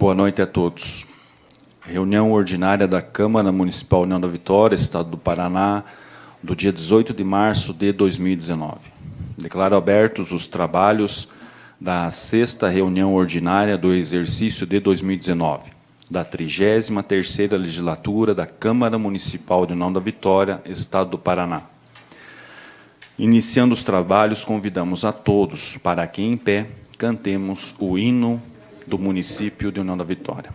Boa noite a todos. Reunião ordinária da Câmara Municipal União da Vitória, Estado do Paraná, do dia 18 de março de 2019. Declaro abertos os trabalhos da 6ª reunião ordinária do exercício de 2019, da 33ª legislatura da Câmara Municipal de União da Vitória, Estado do Paraná. Iniciando os trabalhos, convidamos a todos para que, em pé, cantemos o hino do município de União da Vitória.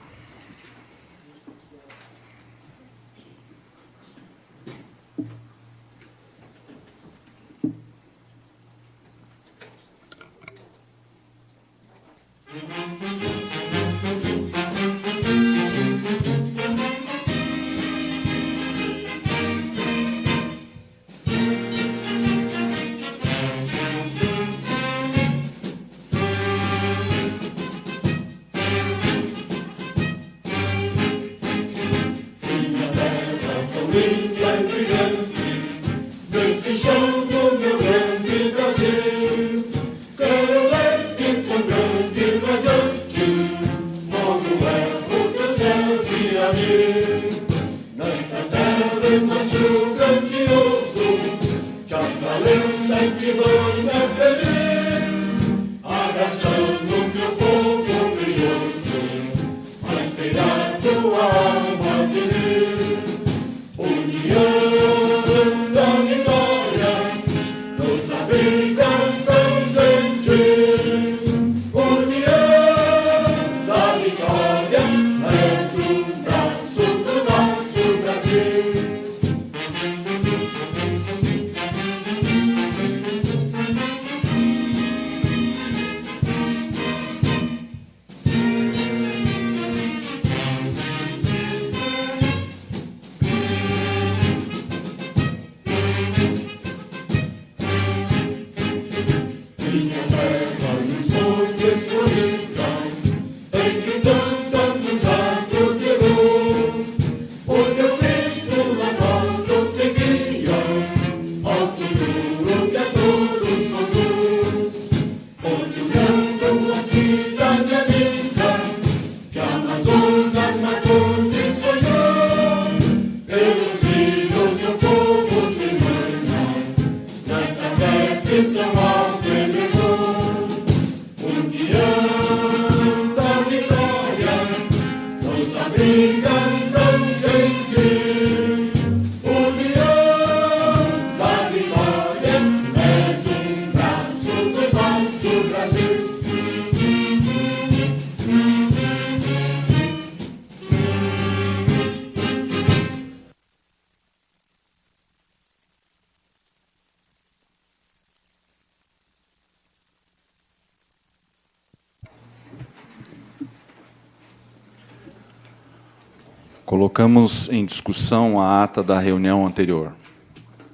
Colocamos em discussão a ata da reunião anterior.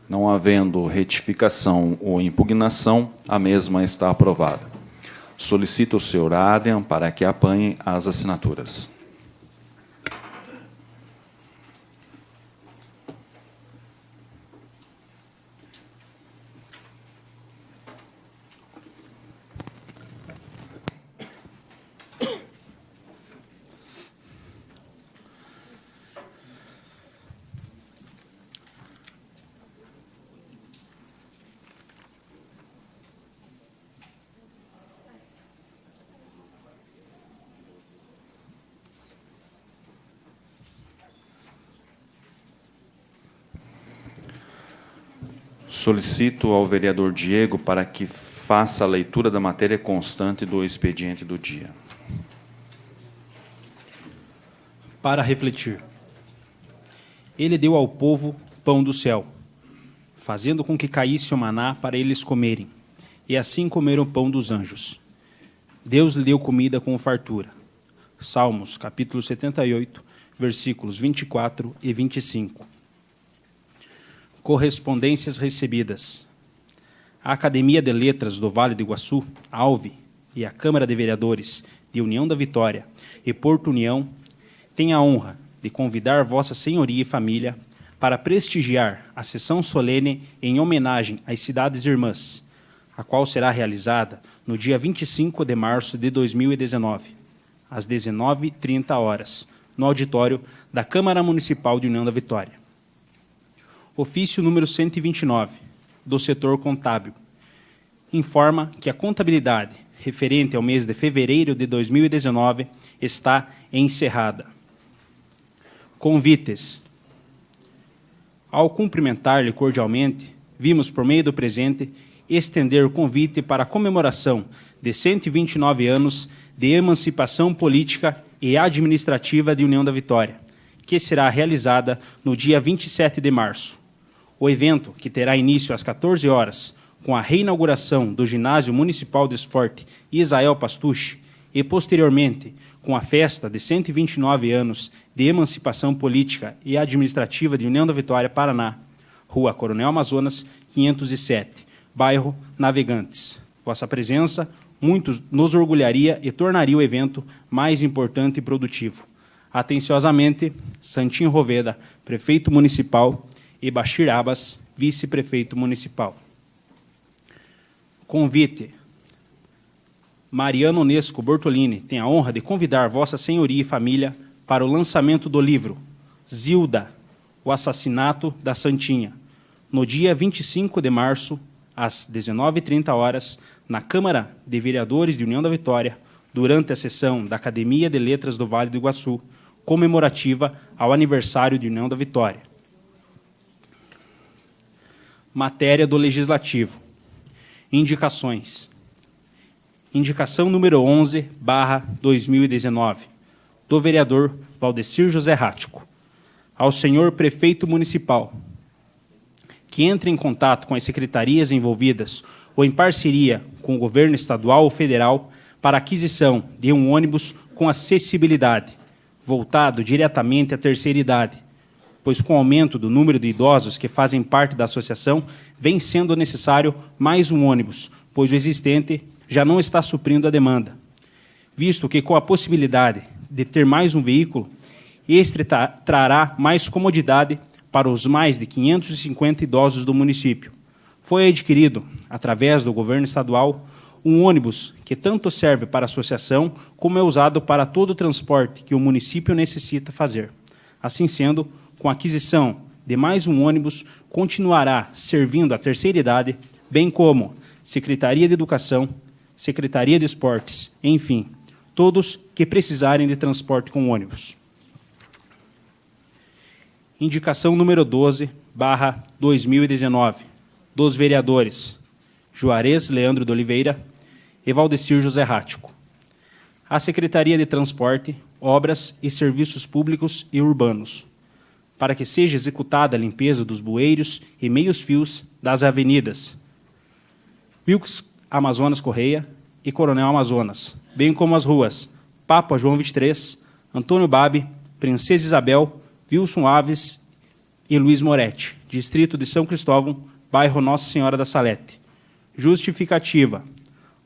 Não havendo retificação ou impugnação, a mesma está aprovada. Solicito o senhor Adrian para que apanhe as assinaturas. Solicito ao vereador Diego para que faça a leitura da matéria constante do expediente do dia. Para refletir. Ele deu ao povo pão do céu, fazendo com que caísse o maná para eles comerem, e assim comeram o pão dos anjos. Deus lhe deu comida com fartura. Salmos, capítulo 78, versículos 24 e 25. Correspondências recebidas. A Academia de Letras do Vale do Iguaçu, ALVE, e a Câmara de Vereadores de União da Vitória e Porto União têm a honra de convidar Vossa Senhoria e família para prestigiar a sessão solene em homenagem às cidades irmãs, a qual será realizada no dia 25 de março de 2019, às 19h30, no auditório da Câmara Municipal de União da Vitória. Ofício número 129, do setor contábil, informa que a contabilidade referente ao mês de fevereiro de 2019 está encerrada. Convites. Ao cumprimentar-lhe cordialmente, vimos, por meio do presente, estender o convite para a comemoração de 129 anos de emancipação política e administrativa de União da Vitória, que será realizada no dia 27 de março. O evento, que terá início às 14 horas, com a reinauguração do Ginásio Municipal de Esporte Isael Pastucci e, posteriormente, com a festa de 129 anos de emancipação política e administrativa de União da Vitória, Paraná, Rua Coronel Amazonas, 507, bairro Navegantes. Vossa presença muito nos orgulharia e tornaria o evento mais importante e produtivo. Atenciosamente, Santinho Roveda, prefeito municipal, e Bashir Abbas, vice-prefeito municipal. Convite. Mariano Onesco Bortolini tem a honra de convidar Vossa Senhoria e família para o lançamento do livro Zilda, o assassinato da Santinha, no dia 25 de março, às 19h30, na Câmara de Vereadores de União da Vitória, durante a sessão da Academia de Letras do Vale do Iguaçu, comemorativa ao aniversário de União da Vitória. Matéria do Legislativo. Indicações. Indicação número 11/2019, do vereador Valdecir José Rático, ao senhor prefeito municipal, que entre em contato com as secretarias envolvidas ou em parceria com o governo estadual ou federal para aquisição de um ônibus com acessibilidade, voltado diretamente à terceira idade, pois com o aumento do número de idosos que fazem parte da associação, vem sendo necessário mais um ônibus, pois o existente já não está suprindo a demanda. Visto que, com a possibilidade de ter mais um veículo, este trará mais comodidade para os mais de 550 idosos do município. Foi adquirido, através do governo estadual, um ônibus que tanto serve para a associação como é usado para todo o transporte que o município necessita fazer. Assim sendo, com a aquisição de mais um ônibus, continuará servindo a terceira idade, bem como Secretaria de Educação, Secretaria de Esportes, enfim, todos que precisarem de transporte com ônibus. Indicação número 12/2019, dos vereadores Juarez Leandro de Oliveira e Valdecir José Rático. A Secretaria de Transporte, Obras e Serviços Públicos e Urbanos, para que seja executada a limpeza dos bueiros e meios-fios das avenidas Wilkes Amazonas Correia e Coronel Amazonas, bem como as ruas Papa João 23, Antônio Babi, Princesa Isabel, Wilson Aves e Luiz Moretti, Distrito de São Cristóvão, bairro Nossa Senhora da Salete. Justificativa.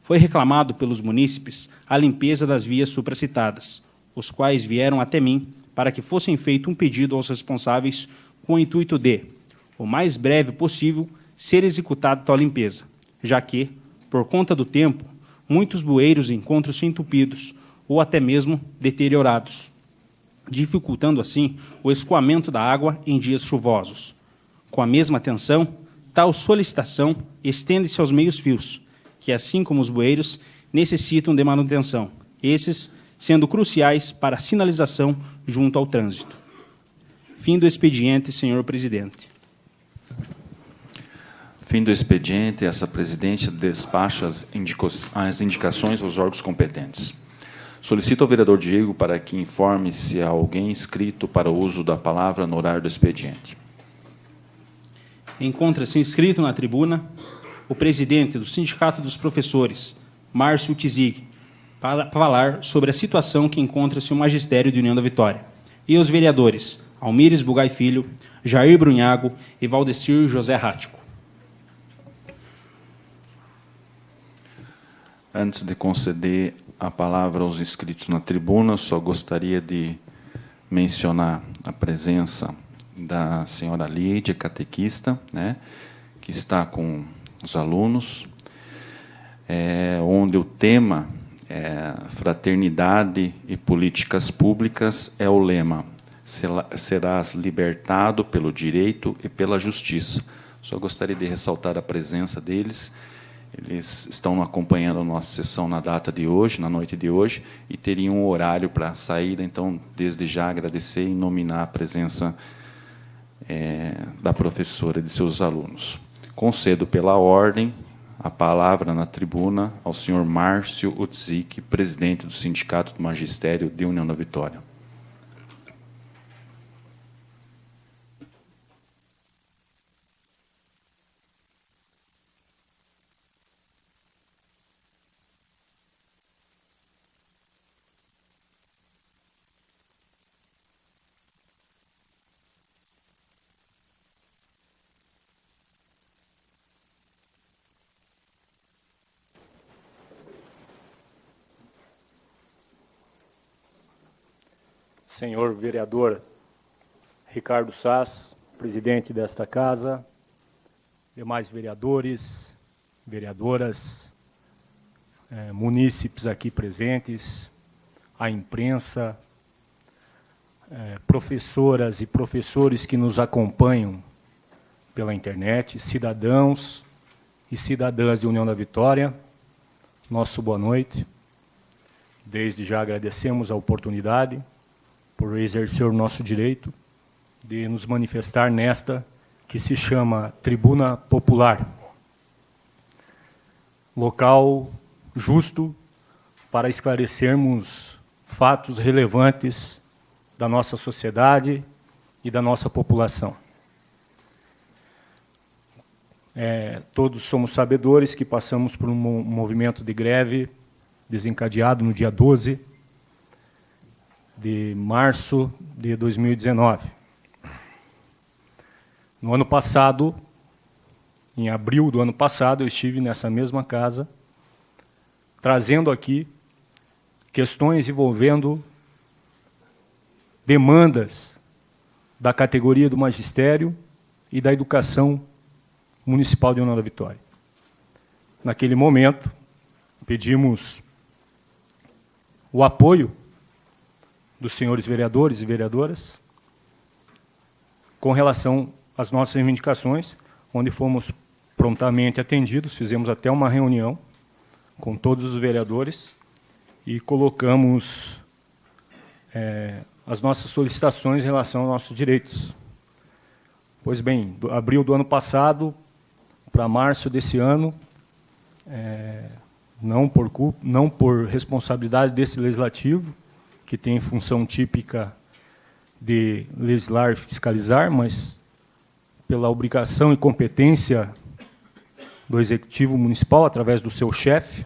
Foi reclamado pelos munícipes a limpeza das vias supracitadas, os quais vieram até mim para que fossem feito um pedido aos responsáveis com o intuito de, o mais breve possível, ser executada tal limpeza, já que, por conta do tempo, muitos bueiros encontram-se entupidos ou até mesmo deteriorados, dificultando assim o escoamento da água em dias chuvosos. Com a mesma atenção, tal solicitação estende-se aos meios-fios, que, assim como os bueiros, necessitam de manutenção, esses sendo cruciais para a sinalização junto ao trânsito. Fim do expediente, senhor presidente. Fim do expediente, essa presidente despacha as indicações aos órgãos competentes. Solicito ao vereador Diego para que informe se há alguém inscrito para o uso da palavra no horário do expediente. Encontra-se inscrito na tribuna o presidente do Sindicato dos Professores, Márcio Tizig, para falar sobre a situação que encontra-se o Magistério de União da Vitória, e os vereadores Almires Bugai Filho, Jair Brunhago e Valdecir José Rático. Antes de conceder a palavra aos inscritos na tribuna, só gostaria de mencionar a presença da senhora Lídia, catequista, né, que está com os alunos, onde o tema Fraternidade e políticas públicas é o lema. Serás libertado pelo direito e pela justiça. Só gostaria de ressaltar a presença deles. Eles estão acompanhando a nossa sessão na data de hoje, na noite de hoje, e teriam um horário para a saída. Então, desde já, agradecer e nominar a presença da professora e de seus alunos. Concedo pela ordem a palavra na tribuna ao senhor Márcio Utzik, presidente do Sindicato do Magistério de União da Vitória. Senhor vereador Ricardo Sass, presidente desta casa, demais vereadores, vereadoras, munícipes aqui presentes, a imprensa, professoras e professores que nos acompanham pela internet, cidadãos e cidadãs de União da Vitória, nosso boa noite. Desde já agradecemos a oportunidade por exercer o nosso direito de nos manifestar nesta que se chama Tribuna Popular. Local justo para esclarecermos fatos relevantes da nossa sociedade e da nossa população. Todos somos sabedores que passamos por um movimento de greve desencadeado no dia 12 de março de 2019. No ano passado, em abril do ano passado, eu estive nessa mesma casa, trazendo aqui questões envolvendo demandas da categoria do magistério e da educação municipal de União da Vitória. Naquele momento, pedimos o apoio dos senhores vereadores e vereadoras com relação às nossas reivindicações, onde fomos prontamente atendidos, fizemos até uma reunião com todos os vereadores e colocamos as nossas solicitações em relação aos nossos direitos. Pois bem, de abril do ano passado para março desse ano, não por responsabilidade desse legislativo, que tem função típica de legislar e fiscalizar, mas pela obrigação e competência do Executivo Municipal, através do seu chefe.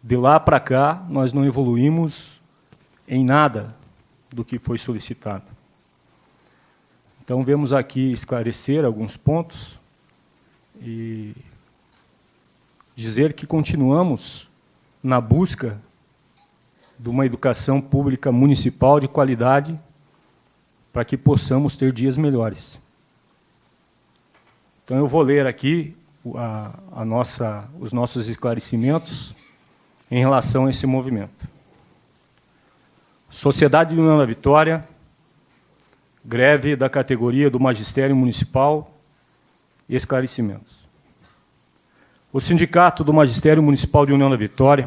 De lá para cá, nós não evoluímos em nada do que foi solicitado. Então, vemos aqui esclarecer alguns pontos e dizer que continuamos na busca de uma educação pública municipal de qualidade para que possamos ter dias melhores. Então, eu vou ler aqui os nossos esclarecimentos em relação a esse movimento. Sociedade de União da Vitória, greve da categoria do Magistério Municipal, esclarecimentos. O Sindicato do Magistério Municipal de União da Vitória,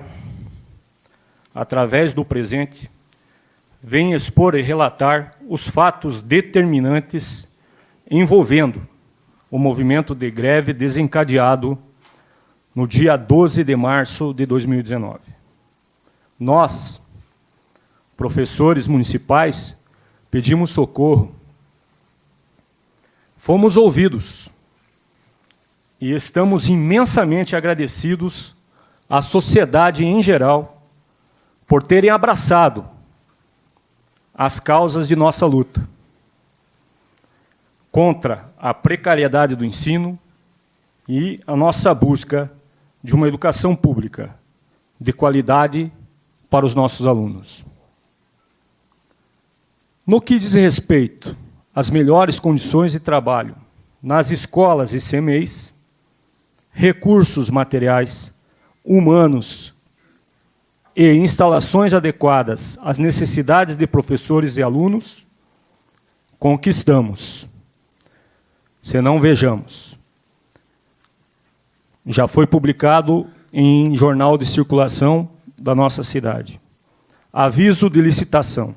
através do presente, vem expor e relatar os fatos determinantes envolvendo o movimento de greve desencadeado no dia 12 de março de 2019. Nós, professores municipais, pedimos socorro, fomos ouvidos e estamos imensamente agradecidos à sociedade em geral por terem abraçado as causas de nossa luta contra a precariedade do ensino e a nossa busca de uma educação pública de qualidade para os nossos alunos. No que diz respeito às melhores condições de trabalho nas escolas e CMEs, recursos materiais, humanos e instalações adequadas às necessidades de professores e alunos, conquistamos. Senão, vejamos. Já foi publicado em jornal de circulação da nossa cidade. Aviso de licitação.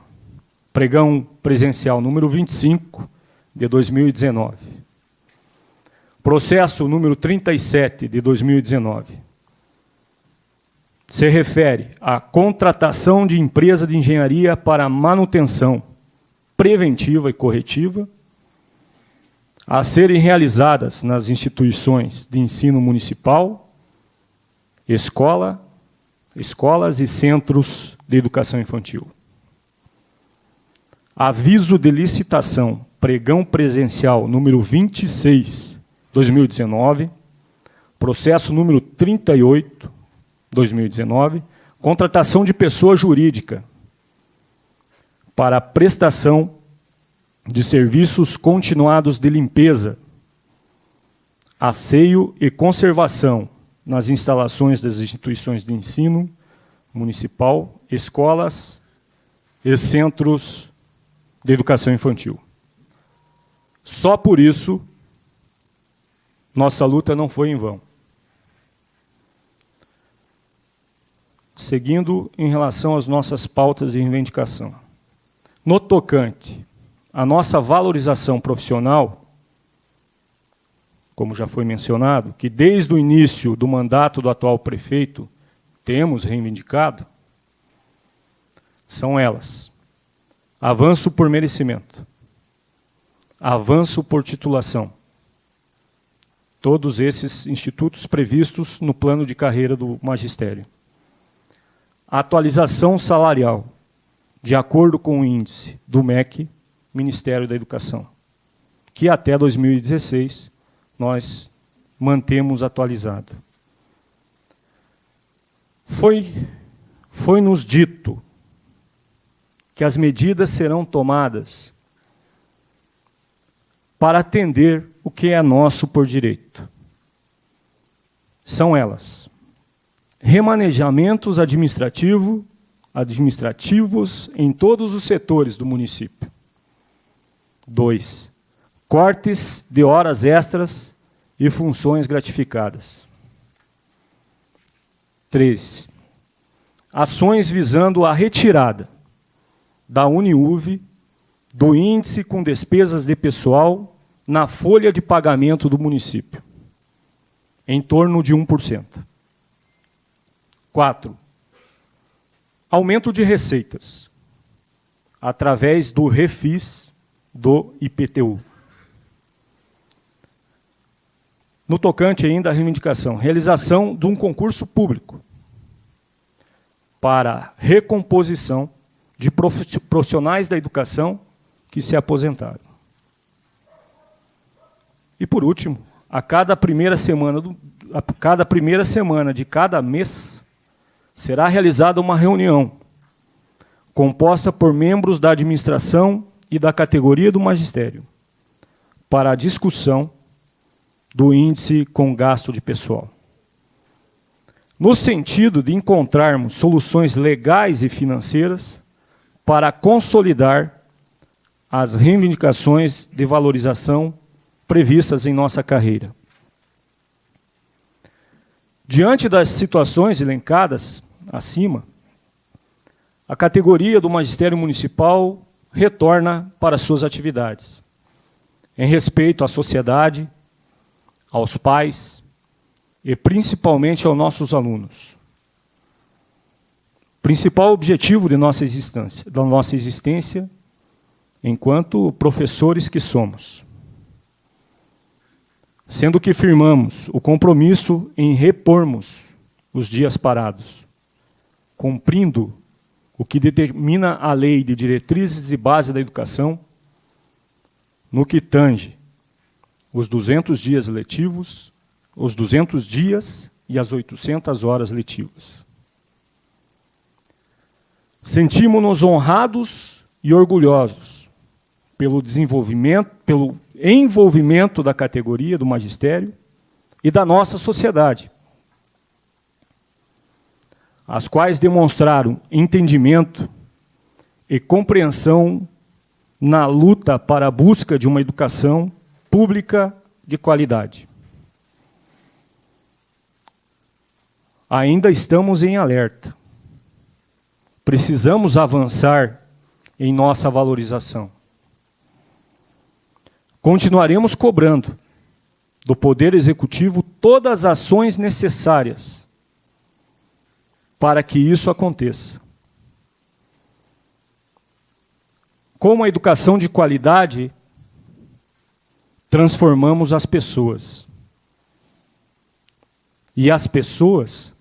Pregão presencial número 25 de 2019. Processo número 37 de 2019. Se refere à contratação de empresa de engenharia para manutenção preventiva e corretiva a serem realizadas nas instituições de ensino municipal, escolas e centros de educação infantil. Aviso de licitação, pregão presencial número 26, 2019, processo número 38, 2019, contratação de pessoa jurídica para prestação de serviços continuados de limpeza, asseio e conservação nas instalações das instituições de ensino municipal, escolas e centros de educação infantil. Só por isso, nossa luta não foi em vão. Seguindo em relação às nossas pautas de reivindicação. No tocante à nossa valorização profissional, como já foi mencionado, que desde o início do mandato do atual prefeito temos reivindicado, são elas: avanço por merecimento, avanço por titulação, todos esses institutos previstos no plano de carreira do magistério. Atualização salarial, de acordo com o índice do MEC, Ministério da Educação, que até 2016 nós mantemos atualizado. Foi-nos dito que as medidas serão tomadas para atender o que é nosso por direito. São elas: remanejamentos administrativos em todos os setores do município. 2. Cortes de horas extras e funções gratificadas. 3. Ações visando a retirada da Uniuv do índice com despesas de pessoal na folha de pagamento do município, em torno de 1%. 4. Aumento de receitas, através do refis do IPTU. No tocante ainda à reivindicação, realização de um concurso público para recomposição de profissionais da educação que se aposentaram. E, por último, a cada primeira semana de cada mês será realizada uma reunião composta por membros da administração e da categoria do magistério para a discussão do índice com gasto de pessoal, no sentido de encontrarmos soluções legais e financeiras para consolidar as reivindicações de valorização previstas em nossa carreira. Diante das situações elencadas acima, a categoria do magistério municipal retorna para suas atividades, em respeito à sociedade, aos pais e principalmente aos nossos alunos. Principal objetivo de nossa existência enquanto professores que somos. Sendo que firmamos o compromisso em repormos os dias parados, cumprindo o que determina a Lei de Diretrizes e Base da Educação, no que tange os 200 dias letivos, os 200 dias e as 800 horas letivas. Sentimos-nos honrados e orgulhosos pelo envolvimento da categoria do magistério e da nossa sociedade. as quais demonstraram entendimento e compreensão na luta para a busca de uma educação pública de qualidade. Ainda estamos em alerta. Precisamos avançar em nossa valorização. Continuaremos cobrando do Poder Executivo todas as ações necessárias para que isso aconteça. Com a educação de qualidade, transformamos as pessoas. E as pessoas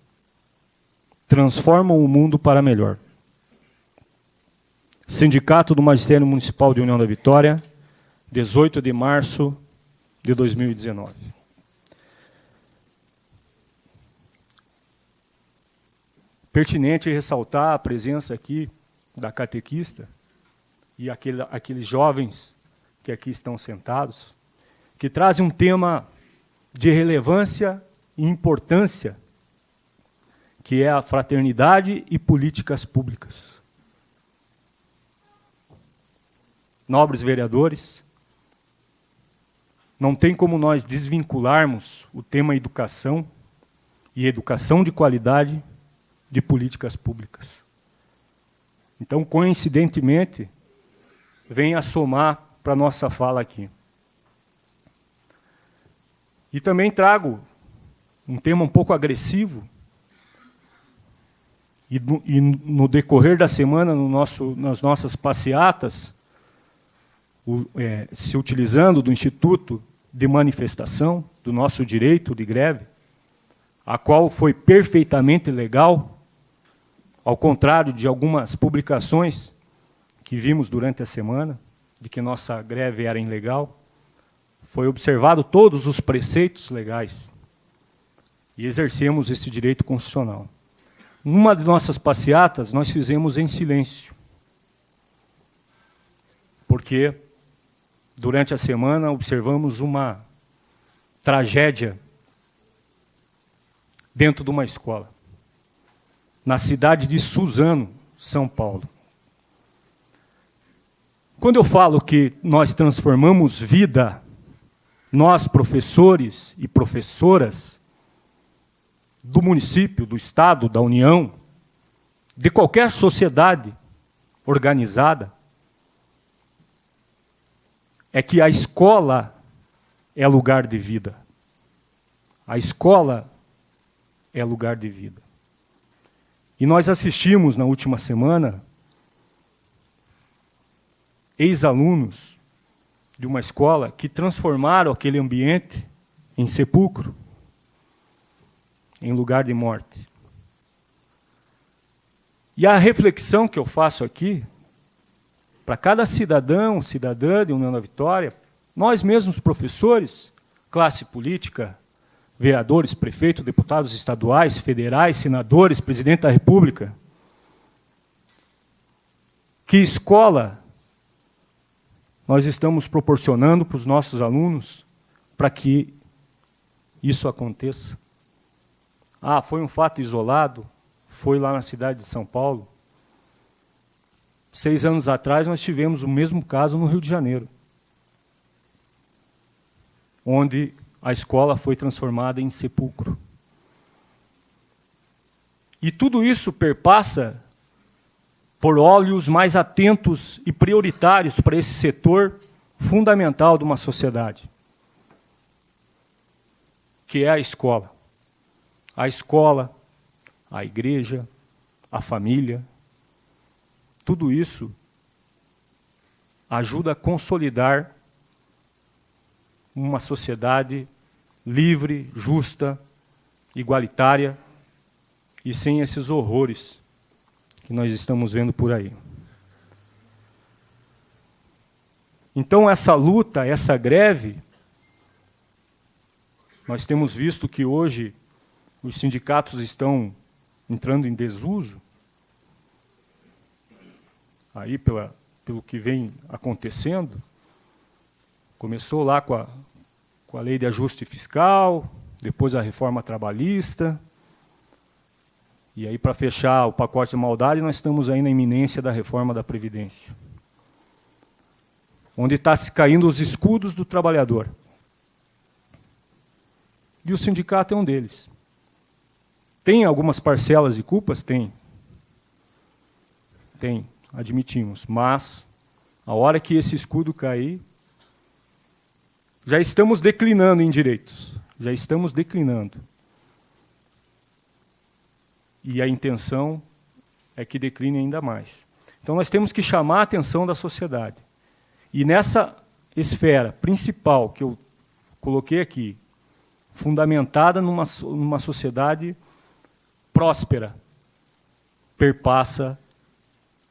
transformam o mundo para melhor. Sindicato do Magistério Municipal de União da Vitória, 18 de março de 2019. Pertinente ressaltar a presença aqui da catequista e aqueles jovens que aqui estão sentados, que trazem um tema de relevância e importância, que é a fraternidade e políticas públicas. Nobres vereadores, não tem como nós desvincularmos o tema educação e educação de qualidade de políticas públicas. Então, coincidentemente, vem a somar para a nossa fala aqui. E também trago um tema um pouco agressivo, e no decorrer da semana, nas nossas passeatas, se utilizando do Instituto de Manifestação, do nosso direito de greve, a qual foi perfeitamente legal, ao contrário de algumas publicações que vimos durante a semana, de que nossa greve era ilegal, foi observado todos os preceitos legais e exercemos esse direito constitucional. Numa de nossas passeatas, nós fizemos em silêncio, porque durante a semana observamos uma tragédia dentro de uma escola, na cidade de Suzano, São Paulo. Quando eu falo que nós transformamos vida, nós, professores e professoras do município, do Estado, da União, de qualquer sociedade organizada, é que a escola é lugar de vida. A escola é lugar de vida. E nós assistimos na última semana ex-alunos de uma escola que transformaram aquele ambiente em sepulcro, em lugar de morte. E a reflexão que eu faço aqui, para cada cidadão, cidadã de União da Vitória, nós mesmos professores, classe política, vereadores, prefeitos, deputados estaduais, federais, senadores, presidente da República, que escola nós estamos proporcionando para os nossos alunos para que isso aconteça? Ah, foi um fato isolado, foi lá na cidade de São Paulo. 6 anos atrás nós tivemos o mesmo caso no Rio de Janeiro, onde a escola foi transformada em sepulcro. E tudo isso perpassa por olhos mais atentos e prioritários para esse setor fundamental de uma sociedade, que é a escola. A escola, a igreja, a família, tudo isso ajuda a consolidar uma sociedade livre, justa, igualitária e sem esses horrores que nós estamos vendo por aí. Então, essa luta, essa greve, nós temos visto que hoje os sindicatos estão entrando em desuso, aí pelo que vem acontecendo. Começou lá com a lei de ajuste fiscal, depois a reforma trabalhista, E aí, para fechar o pacote de maldade, nós estamos aí na iminência da reforma da Previdência, onde está se caindo os escudos do trabalhador. E o sindicato é um deles. Tem algumas parcelas de culpas? Tem. Tem, admitimos. Mas, a hora que esse escudo cair, já estamos declinando em direitos. Já estamos declinando. E a intenção é que decline ainda mais. Então, nós temos que chamar a atenção da sociedade. E nessa esfera principal que eu coloquei aqui, fundamentada numa sociedade próspera, perpassa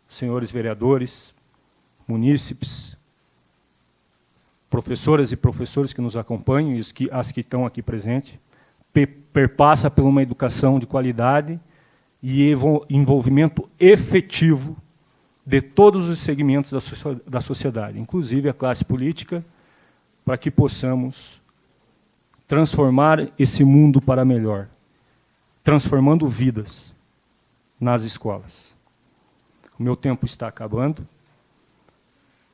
senhores vereadores, munícipes, professoras e professores que nos acompanham, e as que estão aqui presentes, perpassa por uma educação de qualidade e envolvimento efetivo de todos os segmentos da sociedade, inclusive a classe política, para que possamos transformar esse mundo para melhor, transformando vidas nas escolas. O meu tempo está acabando.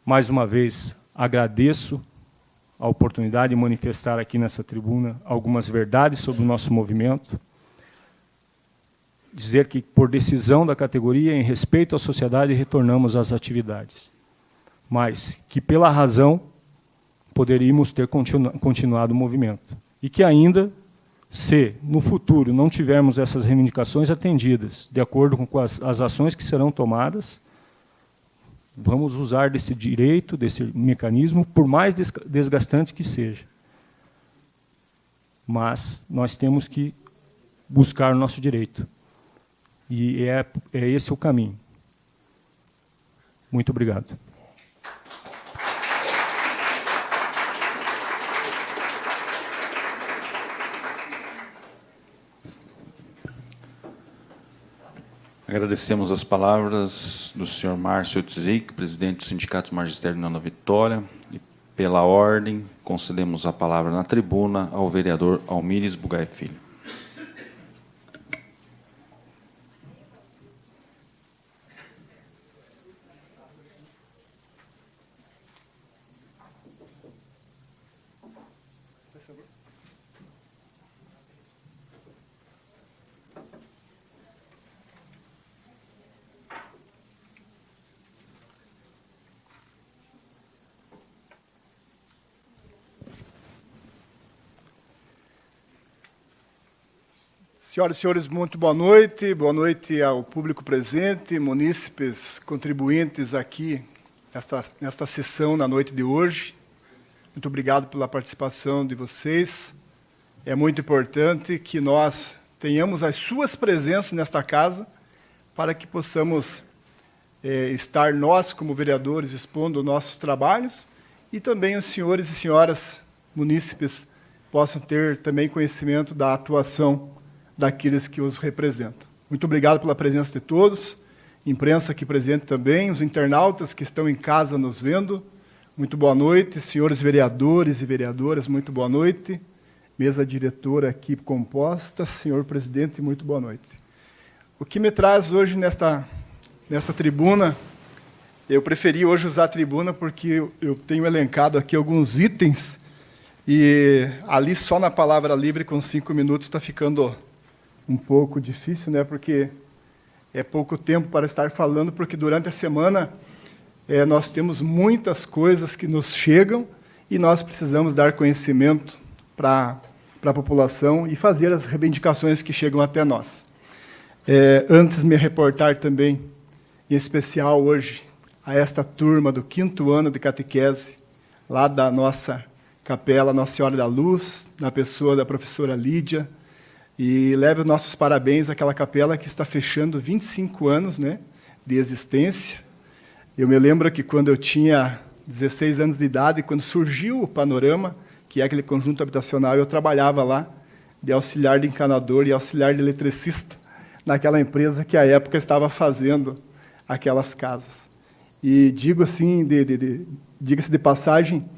Mais uma vez, agradeço a oportunidade de manifestar aqui nessa tribuna algumas verdades sobre o nosso movimento. Dizer que, por decisão da categoria, em respeito à sociedade, retornamos às atividades. Mas que, pela razão, poderíamos ter continuado o movimento. E que ainda, se no futuro não tivermos essas reivindicações atendidas, de acordo com as ações que serão tomadas, vamos usar desse direito, desse mecanismo, por mais desgastante que seja. Mas nós temos que buscar o nosso direito. E é esse o caminho. Muito obrigado. Agradecemos as palavras do senhor Márcio Tzik, presidente do Sindicato Magistério União da Vitória, e, pela ordem, concedemos a palavra na tribuna ao vereador Almires Bugai Filho. Senhoras e senhores, muito boa noite ao público presente, munícipes, contribuintes aqui nesta sessão na noite de hoje. Muito obrigado pela participação de vocês. É muito importante que nós tenhamos as suas presenças nesta casa para que possamos estar nós, como vereadores, expondo nossos trabalhos e também os senhores e senhoras munícipes possam ter também conhecimento da atuação daqueles que os representam. Muito obrigado pela presença de todos, imprensa aqui presente também, os internautas que estão em casa nos vendo, muito boa noite, senhores vereadores e vereadoras, muito boa noite, mesa diretora aqui composta, senhor presidente, muito boa noite. O que me traz hoje nesta tribuna, eu preferi hoje usar a tribuna porque eu tenho elencado aqui alguns itens e ali só na palavra livre com 5 minutos está ficando um pouco difícil, né? Porque é pouco tempo para estar falando, porque durante a semana nós temos muitas coisas que nos chegam e nós precisamos dar conhecimento para a população e fazer as reivindicações que chegam até nós. Antes de me reportar também, em especial hoje, a esta turma do 5º ano de catequese, lá da nossa capela Nossa Senhora da Luz, na pessoa da professora Lídia, e leve os nossos parabéns àquela capela que está fechando 25 anos, né, de existência. Eu me lembro que quando eu tinha 16 anos de idade, quando surgiu o Panorama, que é aquele conjunto habitacional, eu trabalhava lá de auxiliar de encanador e auxiliar de eletricista, naquela empresa que à época estava fazendo aquelas casas. E digo assim, diga-se de passagem,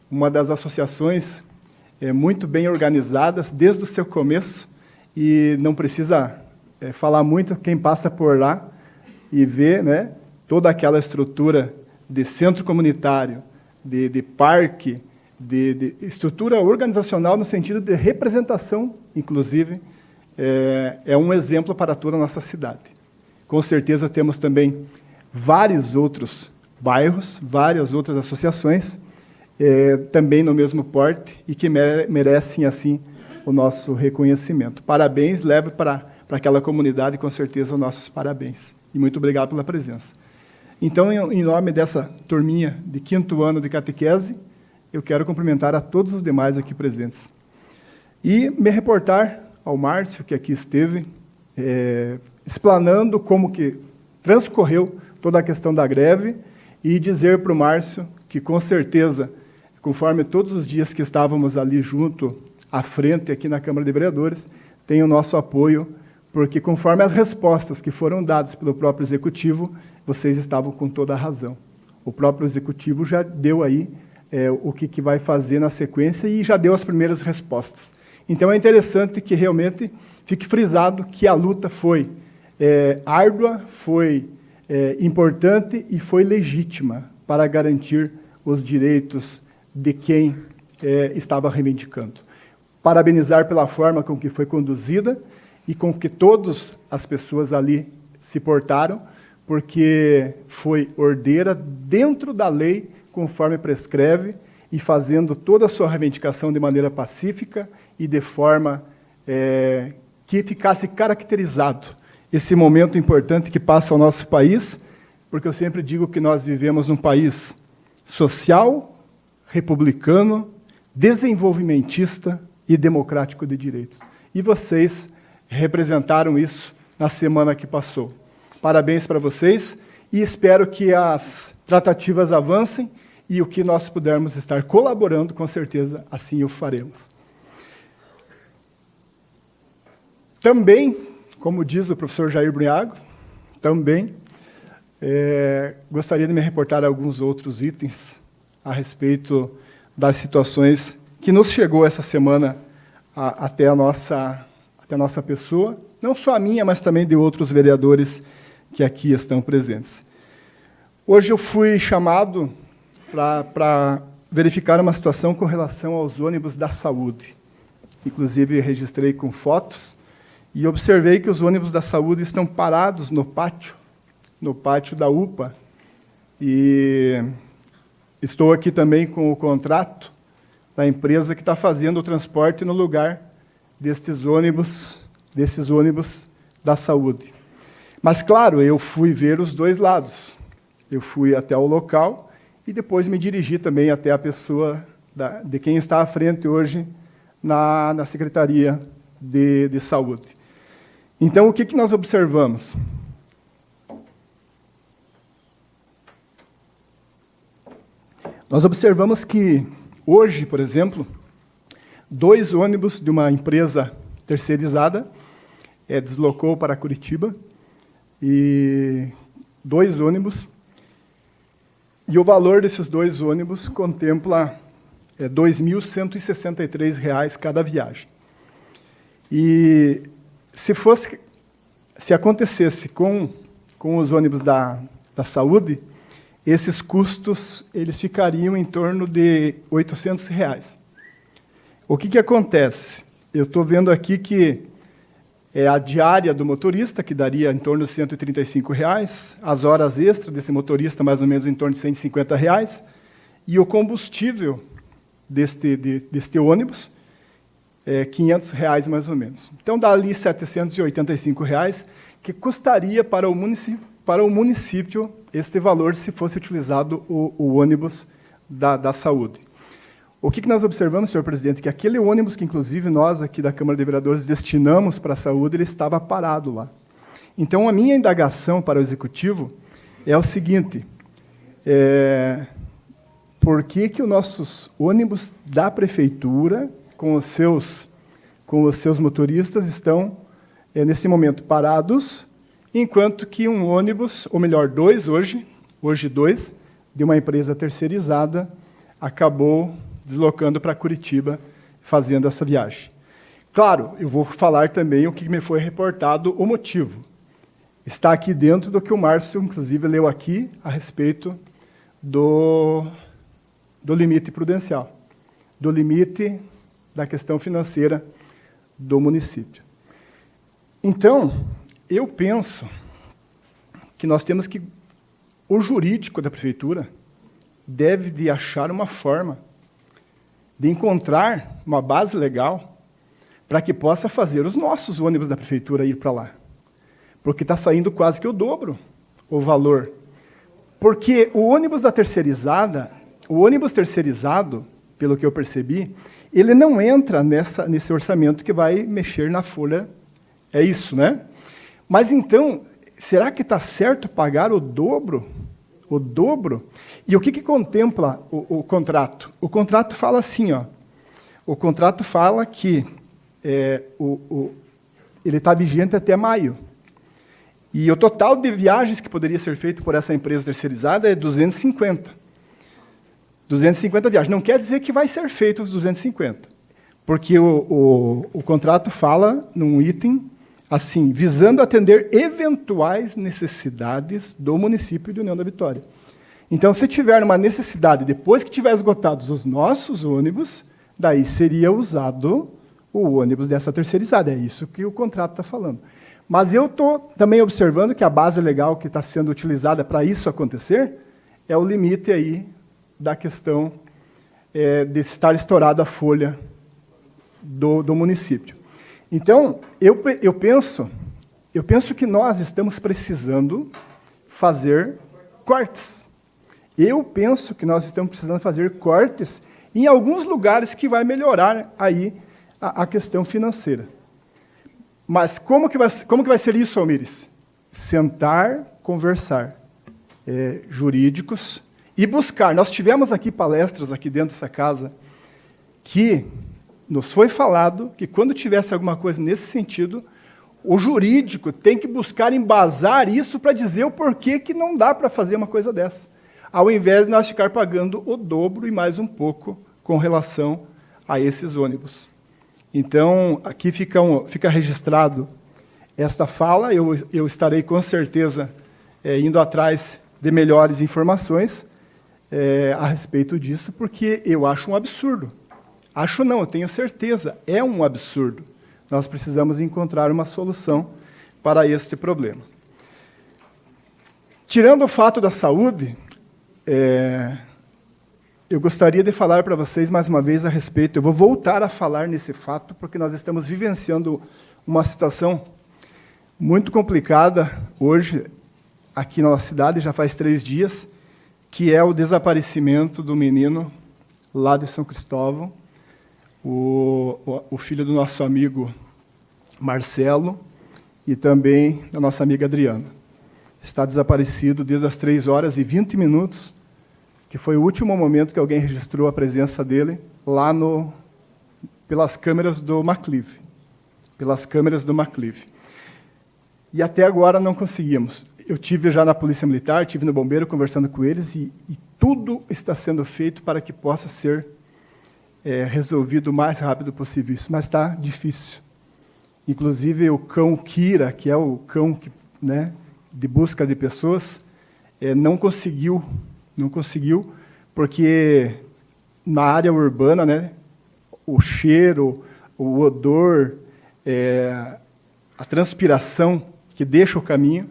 uma das associações muito bem organizadas desde o seu começo, e não precisa falar muito, quem passa por lá e vê, né, toda aquela estrutura de centro comunitário, de parque, de estrutura organizacional no sentido de representação, inclusive, é um exemplo para toda a nossa cidade. Com certeza temos também vários outros bairros, várias outras associações, também no mesmo porte, e que merecem, assim, o nosso reconhecimento. Parabéns, leve para aquela comunidade, com certeza, os nossos parabéns. E muito obrigado pela presença. Então, em nome dessa turminha de 5º ano de catequese, eu quero cumprimentar a todos os demais aqui presentes. E me reportar ao Márcio, que aqui esteve, explanando como que transcorreu toda a questão da greve, e dizer para o Márcio que, com certeza, conforme todos os dias que estávamos ali junto, à frente, aqui na Câmara de Vereadores, tem o nosso apoio, porque, conforme as respostas que foram dadas pelo próprio Executivo, vocês estavam com toda a razão. O próprio Executivo já deu aí o que vai fazer na sequência e já deu as primeiras respostas. Então, é interessante que realmente fique frisado que a luta foi árdua, foi importante e foi legítima para garantir os direitos de quem estava reivindicando. Parabenizar pela forma com que foi conduzida e com que todas as pessoas ali se portaram, porque foi ordeira dentro da lei, conforme prescreve, e fazendo toda a sua reivindicação de maneira pacífica e de forma que ficasse caracterizado esse momento importante que passa ao nosso país, porque eu sempre digo que nós vivemos num país social, republicano, desenvolvimentista e democrático de direitos. E vocês representaram isso na semana que passou. Parabéns para vocês e espero que as tratativas avancem e o que nós pudermos estar colaborando, com certeza, assim o faremos. Também, como diz o professor Jair Brunhago, também gostaria de me reportar alguns outros itens a respeito das situações que nos chegou essa semana até a nossa pessoa, não só a minha, mas também de outros vereadores que aqui estão presentes. Hoje eu fui chamado para verificar uma situação com relação aos ônibus da saúde. Inclusive, registrei com fotos e observei que os ônibus da saúde estão parados no pátio da UPA. E estou aqui também com o contrato da empresa que está fazendo o transporte no lugar desses ônibus da saúde. Mas, claro, eu fui ver os dois lados. Eu fui até o local e depois me dirigi também até a pessoa de quem está à frente hoje na Secretaria de Saúde. Então, o que nós observamos? Nós observamos que, hoje, por exemplo, 2 ônibus de uma empresa terceirizada deslocou para Curitiba, e 2 ônibus, e o valor desses 2 ônibus contempla R$ 2.163 cada viagem. E se acontecesse com os ônibus da saúde, esses custos eles ficariam em torno de R$ 800. O que acontece? Eu estou vendo aqui que a diária do motorista, que daria em torno de R$ 135, as horas extras desse motorista, mais ou menos em torno de R$ 150, e o combustível deste ônibus, R$ 500 mais ou menos. Então, dá ali R$ 785, que custaria para o município este valor se fosse utilizado o ônibus da saúde. O que nós observamos, senhor presidente, que aquele ônibus que, inclusive, nós aqui da Câmara de Vereadores destinamos para a saúde, ele estava parado lá. Então, a minha indagação para o Executivo é o seguinte: por que os nossos ônibus da Prefeitura, com os seus motoristas, estão, nesse momento, parados, enquanto que um ônibus, ou melhor, 2 hoje 2, de uma empresa terceirizada, acabou deslocando para Curitiba, fazendo essa viagem. Claro, eu vou falar também o que me foi reportado, o motivo. Está aqui dentro do que o Márcio, inclusive, leu aqui a respeito do limite prudencial, do limite da questão financeira do município. Então, eu penso que nós temos que... O jurídico da prefeitura deve de achar uma forma de encontrar uma base legal para que possa fazer os nossos ônibus da prefeitura ir para lá. Porque está saindo quase que o dobro o valor. Porque o ônibus da terceirizada, o ônibus terceirizado, pelo que eu percebi, ele não entra nesse orçamento que vai mexer na folha. É isso, né? Mas então, será que está certo pagar o dobro? O dobro? E o que contempla o contrato? O contrato fala assim, ó. O contrato fala que ele está vigente até maio. E o total de viagens que poderia ser feito por essa empresa terceirizada é 250. 250 viagens. Não quer dizer que vai ser feito os 250. Porque o contrato fala, num item, assim, visando atender eventuais necessidades do município de União da Vitória. Então, se tiver uma necessidade, depois que tiver esgotados os nossos ônibus, daí seria usado o ônibus dessa terceirizada. É isso que o contrato está falando. Mas eu estou também observando que a base legal que está sendo utilizada para isso acontecer é o limite aí da questão de estar estourada a folha do município. Então, eu penso que nós estamos precisando fazer cortes. Eu penso que nós estamos precisando fazer cortes em alguns lugares que vai melhorar aí a questão financeira. Mas como que vai ser isso, Almires? Sentar, conversar, jurídicos, e buscar. Nós tivemos aqui palestras aqui dentro dessa casa que nos foi falado que quando tivesse alguma coisa nesse sentido, o jurídico tem que buscar embasar isso para dizer o porquê que não dá para fazer uma coisa dessa, ao invés de nós ficar pagando o dobro e mais um pouco com relação a esses ônibus. Então, aqui fica registrado esta fala, eu estarei com certeza indo atrás de melhores informações a respeito disso, porque eu acho um absurdo. Acho não, eu tenho certeza, é um absurdo. Nós precisamos encontrar uma solução para este problema. Tirando o fato da saúde, eu gostaria de falar para vocês mais uma vez a respeito, eu vou voltar a falar nesse fato, porque nós estamos vivenciando uma situação muito complicada hoje, aqui na nossa cidade, já faz 3 dias, que é o desaparecimento do menino lá de São Cristóvão, o filho do nosso amigo Marcelo e também da nossa amiga Adriana. Está desaparecido desde as 3h20, que foi o último momento que alguém registrou a presença dele lá pelas câmeras do Maclive. Pelas câmeras do Maclive. E até agora não conseguimos. Eu tive já na Polícia Militar, tive no Bombeiro conversando com eles e tudo está sendo feito para que possa ser resolvido o mais rápido possível isso, mas está difícil. Inclusive o cão Kira, que é o cão de busca de pessoas, não conseguiu, porque na área urbana, o cheiro, o odor, a transpiração que deixa o caminho,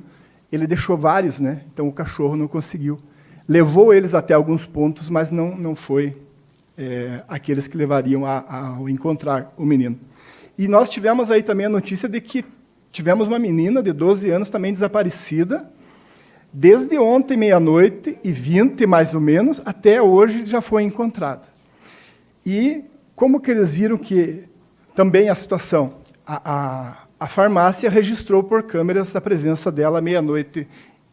ele deixou vários, então o cachorro não conseguiu. Levou eles até alguns pontos, mas não foi aqueles que levariam ao encontrar o menino. E nós tivemos aí também a notícia de que tivemos uma menina de 12 anos também desaparecida, desde ontem, 00h20, mais ou menos, até hoje já foi encontrada. E como que eles viram que também a situação? A farmácia registrou por câmeras a presença dela 00h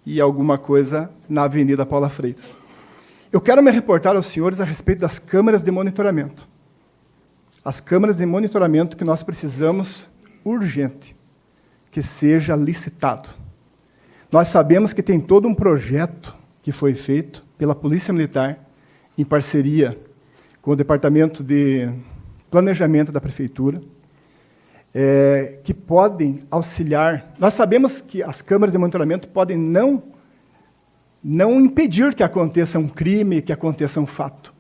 e alguma coisa na Avenida Paula Freitas. Eu quero me reportar aos senhores a respeito das câmeras de monitoramento. As câmeras de monitoramento que nós precisamos urgente, que seja licitado. Nós sabemos que tem todo um projeto que foi feito pela Polícia Militar, em parceria com o Departamento de Planejamento da Prefeitura, que podem auxiliar. Nós sabemos que as câmeras de monitoramento podem não impedir que aconteça um crime, que aconteça um fato.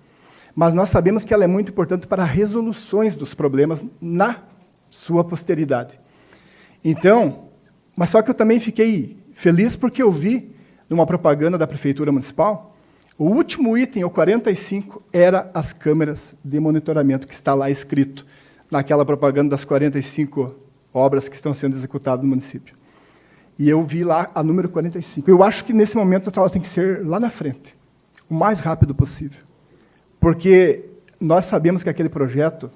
Mas nós sabemos que ela é muito importante para resoluções dos problemas na sua posteridade. Então, mas só que eu também fiquei feliz porque eu vi, numa propaganda da Prefeitura Municipal, o último item, o 45, era as câmeras de monitoramento, que está lá escrito, naquela propaganda das 45 obras que estão sendo executadas no município. E eu vi lá a número 45. Eu acho que, nesse momento, ela tem que ser lá na frente, o mais rápido possível. Porque nós sabemos que aquele projeto,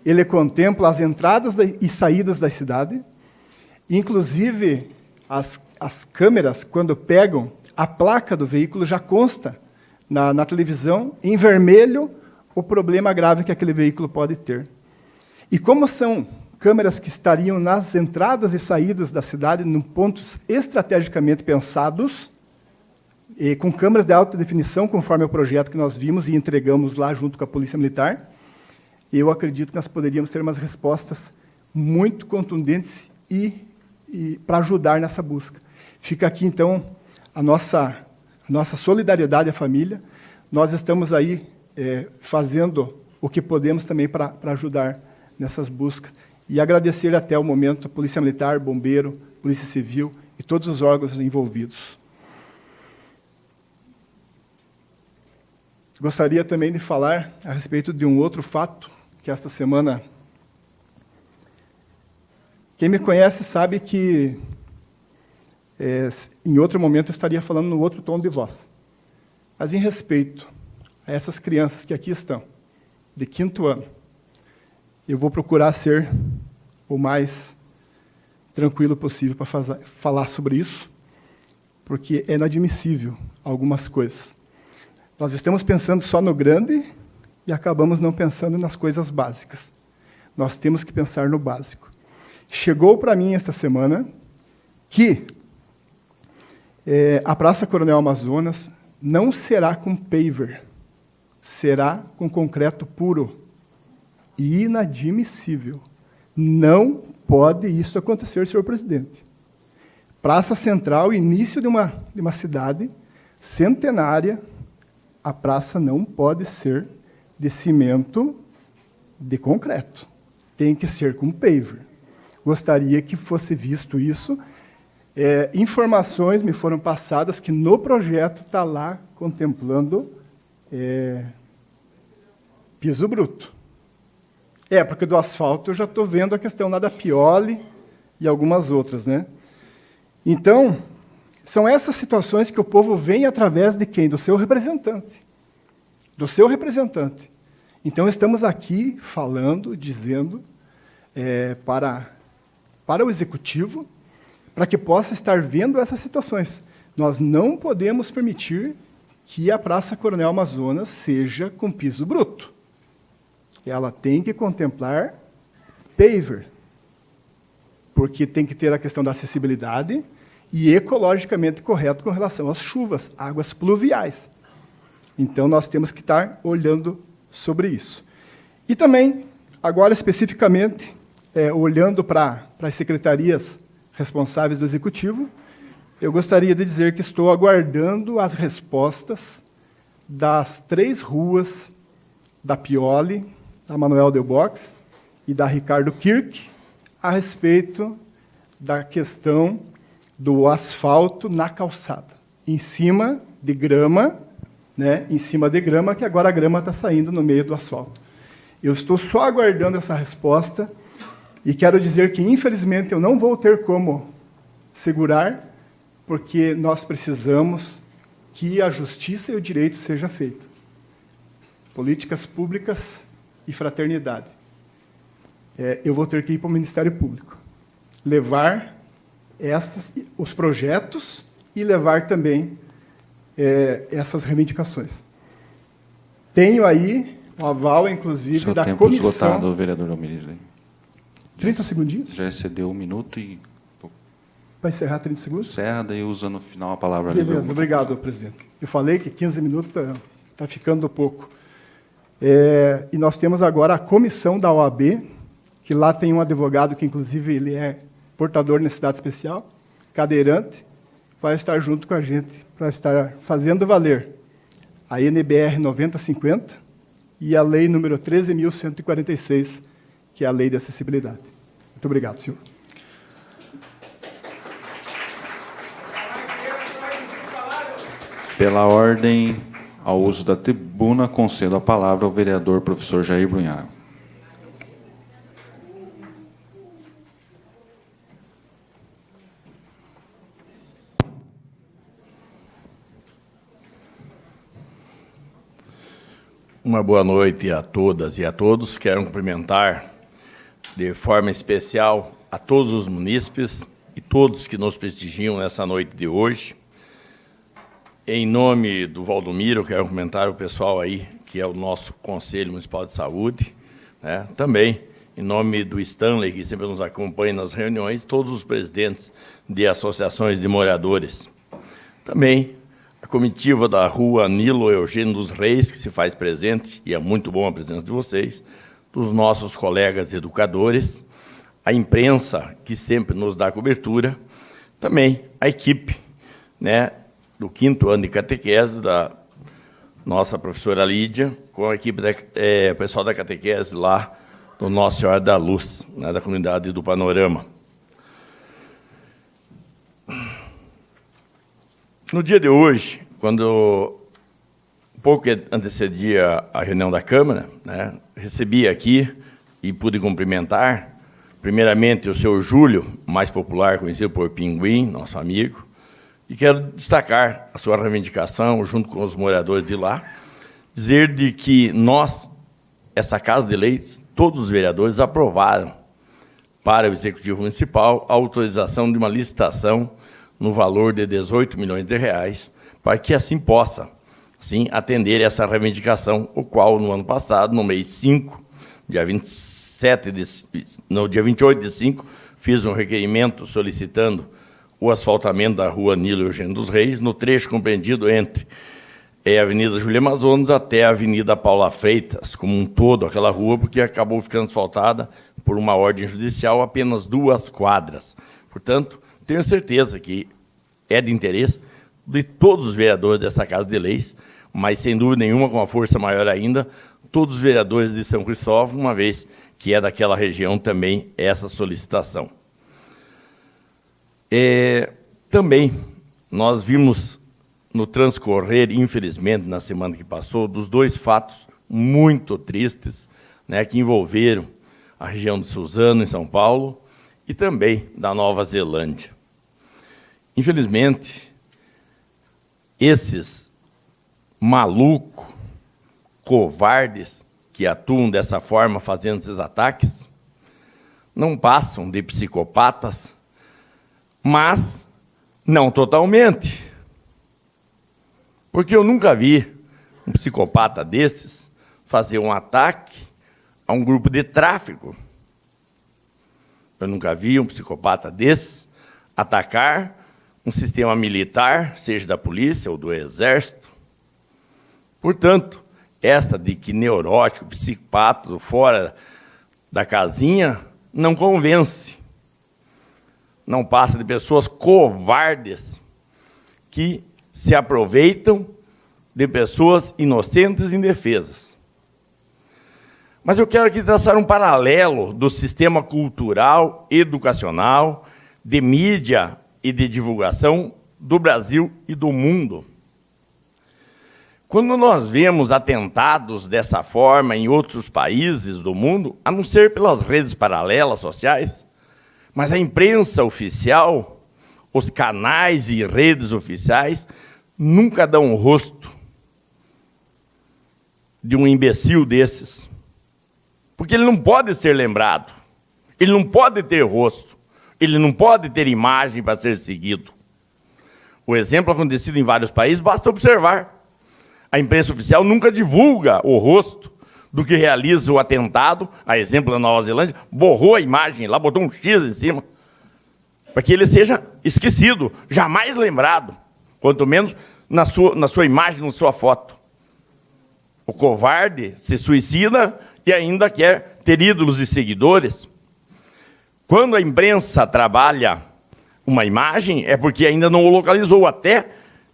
ele contempla as entradas e saídas da cidade, inclusive as câmeras, quando pegam, a placa do veículo já consta na televisão, em vermelho, o problema grave que aquele veículo pode ter. E como são câmeras que estariam nas entradas e saídas da cidade, em pontos estrategicamente pensados, e com câmeras de alta definição, conforme o projeto que nós vimos e entregamos lá junto com a Polícia Militar, eu acredito que nós poderíamos ter umas respostas muito contundentes e para ajudar nessa busca. Fica aqui, então, a nossa solidariedade à família. Nós estamos aí fazendo o que podemos também para ajudar nessas buscas. E agradecer até o momento a Polícia Militar, Bombeiro, Polícia Civil e todos os órgãos envolvidos. Gostaria também de falar a respeito de um outro fato, que esta semana... Quem me conhece sabe que, em outro momento, eu estaria falando no outro tom de voz. Mas, em respeito a essas crianças que aqui estão, de 5º ano, eu vou procurar ser o mais tranquilo possível para falar sobre isso, porque é inadmissível algumas coisas. Nós estamos pensando só no grande e acabamos não pensando nas coisas básicas. Nós temos que pensar no básico. Chegou para mim esta semana que a Praça Coronel Amazonas não será com paver, será com concreto puro. Inadmissível. Não pode isso acontecer, senhor presidente. Praça Central, início de uma cidade centenária, a praça não pode ser de cimento de concreto. Tem que ser com paver. Gostaria que fosse visto isso. Informações me foram passadas que no projeto está lá contemplando piso bruto. Porque do asfalto eu já estou vendo a questão lá da Pioli e algumas outras, né? Então, são essas situações que o povo vem através de quem? Do seu representante. Do seu representante. Então, estamos aqui falando, dizendo para o Executivo, para que possa estar vendo essas situações. Nós não podemos permitir que a Praça Coronel Amazonas seja com piso bruto. Ela tem que contemplar paver, porque tem que ter a questão da acessibilidade e ecologicamente correto com relação às chuvas, águas pluviais. Então, nós temos que estar olhando sobre isso. E também, agora especificamente, olhando para as secretarias responsáveis do Executivo, eu gostaria de dizer que estou aguardando as respostas das 3 ruas da Pioli, da Manuel Delbox e da Ricardo Kirk, a respeito da questão do asfalto na calçada, em cima de grama, né, em cima de grama, que agora a grama está saindo no meio do asfalto. Eu estou só aguardando essa resposta e quero dizer que, infelizmente, eu não vou ter como segurar, porque nós precisamos que a justiça e o direito seja feito. Políticas públicas e fraternidade. Eu vou ter que ir para o Ministério Público, levar os projetos e levar também essas reivindicações. Tenho aí o aval, inclusive, da tempo comissão... esgotado, vereador Almires. 30 segundinhos? Já excedeu 1 minuto e... Vai encerrar 30 segundos? Encerra, daí usa no final a palavra. Beleza, obrigado, presidente. Eu falei que 15 minutos está ficando pouco. E nós temos agora a comissão da OAB, que lá tem um advogado que, inclusive, ele é portador de necessidade especial, cadeirante, vai estar junto com a gente para estar fazendo valer a NBR 9050 e a lei número 13.146, que é a lei de acessibilidade. Muito obrigado, senhor. Pela ordem ao uso da tribuna, concedo a palavra ao vereador professor Jair Brunhago. Uma boa noite a todas e a todos. Quero cumprimentar de forma especial a todos os munícipes e todos que nos prestigiam nessa noite de hoje. Em nome do Valdomiro, quero cumprimentar o pessoal aí, que é o nosso Conselho Municipal de Saúde, né? Também, em nome do Stanley, que sempre nos acompanha nas reuniões, todos os presidentes de associações de moradores. Também a comitiva da Rua Nilo Eugênio dos Reis, que se faz presente, e é muito bom a presença de vocês, dos nossos colegas educadores, a imprensa, que sempre nos dá cobertura, também a equipe, né, do 5º ano de catequese, da nossa professora Lídia, com a equipe, o pessoal da catequese lá do Nossa Senhora da Luz, né, da comunidade do Panorama. No dia de hoje, quando um pouco antecedia a reunião da Câmara, né, recebi aqui e pude cumprimentar, primeiramente, o senhor Júlio, mais popular, conhecido por Pinguim, nosso amigo, e quero destacar a sua reivindicação, junto com os moradores de lá, dizer de que nós, essa Casa de Leis, todos os vereadores aprovaram para o Executivo Municipal a autorização de uma licitação no valor de 18 milhões de reais, para que assim possa, sim, atender essa reivindicação, o qual, no ano passado, no mês 5, dia 28 de 5, fiz um requerimento solicitando o asfaltamento da Rua Nilo Eugênio dos Reis, no trecho compreendido entre a Avenida Júlia Amazonas até a Avenida Paula Freitas, como um todo, aquela rua, porque acabou ficando asfaltada por uma ordem judicial apenas 2 quadras. Portanto, tenho certeza que é de interesse de todos os vereadores dessa Casa de Leis, mas, sem dúvida nenhuma, com uma força maior ainda, todos os vereadores de São Cristóvão, uma vez que é daquela região também essa solicitação. Também nós vimos no transcorrer, infelizmente, na semana que passou, dos 2 fatos muito tristes, né, que envolveram a região de Suzano, em São Paulo, e também da Nova Zelândia. Infelizmente, esses malucos, covardes, que atuam dessa forma, fazendo esses ataques, não passam de psicopatas, mas não totalmente. Porque eu nunca vi um psicopata desses fazer um ataque a um grupo de tráfico. Eu nunca vi um psicopata desses atacar um sistema militar, seja da polícia ou do exército. Portanto, essa de que neurótico, psicopata, fora da casinha, não convence. Não passa de pessoas covardes que se aproveitam de pessoas inocentes e indefesas. Mas eu quero aqui traçar um paralelo do sistema cultural, educacional, de mídia e de divulgação do Brasil e do mundo. Quando nós vemos atentados dessa forma em outros países do mundo, a não ser pelas redes paralelas sociais, mas a imprensa oficial, os canais e redes oficiais, nunca dão o rosto de um imbecil desses. Porque ele não pode ser lembrado, ele não pode ter rosto, ele não pode ter imagem para ser seguido. O exemplo acontecido em vários países, basta observar. A imprensa oficial nunca divulga o rosto do que realiza o atentado, a exemplo da Nova Zelândia, borrou a imagem lá, botou um X em cima, para que ele seja esquecido, jamais lembrado, quanto menos na sua imagem, na sua foto. O covarde se suicida e ainda quer ter ídolos e seguidores. Quando a imprensa trabalha uma imagem, é porque ainda não o localizou, até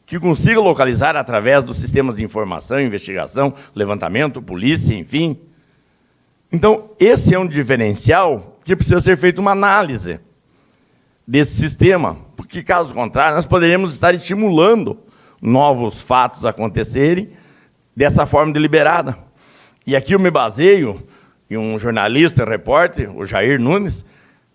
que consiga localizar através dos sistemas de informação, investigação, levantamento, polícia, enfim. Então, esse é um diferencial que precisa ser feita uma análise desse sistema, porque, caso contrário, nós poderíamos estar estimulando novos fatos acontecerem dessa forma deliberada. E aqui eu me baseio em um jornalista, repórter, o Jair Nunes,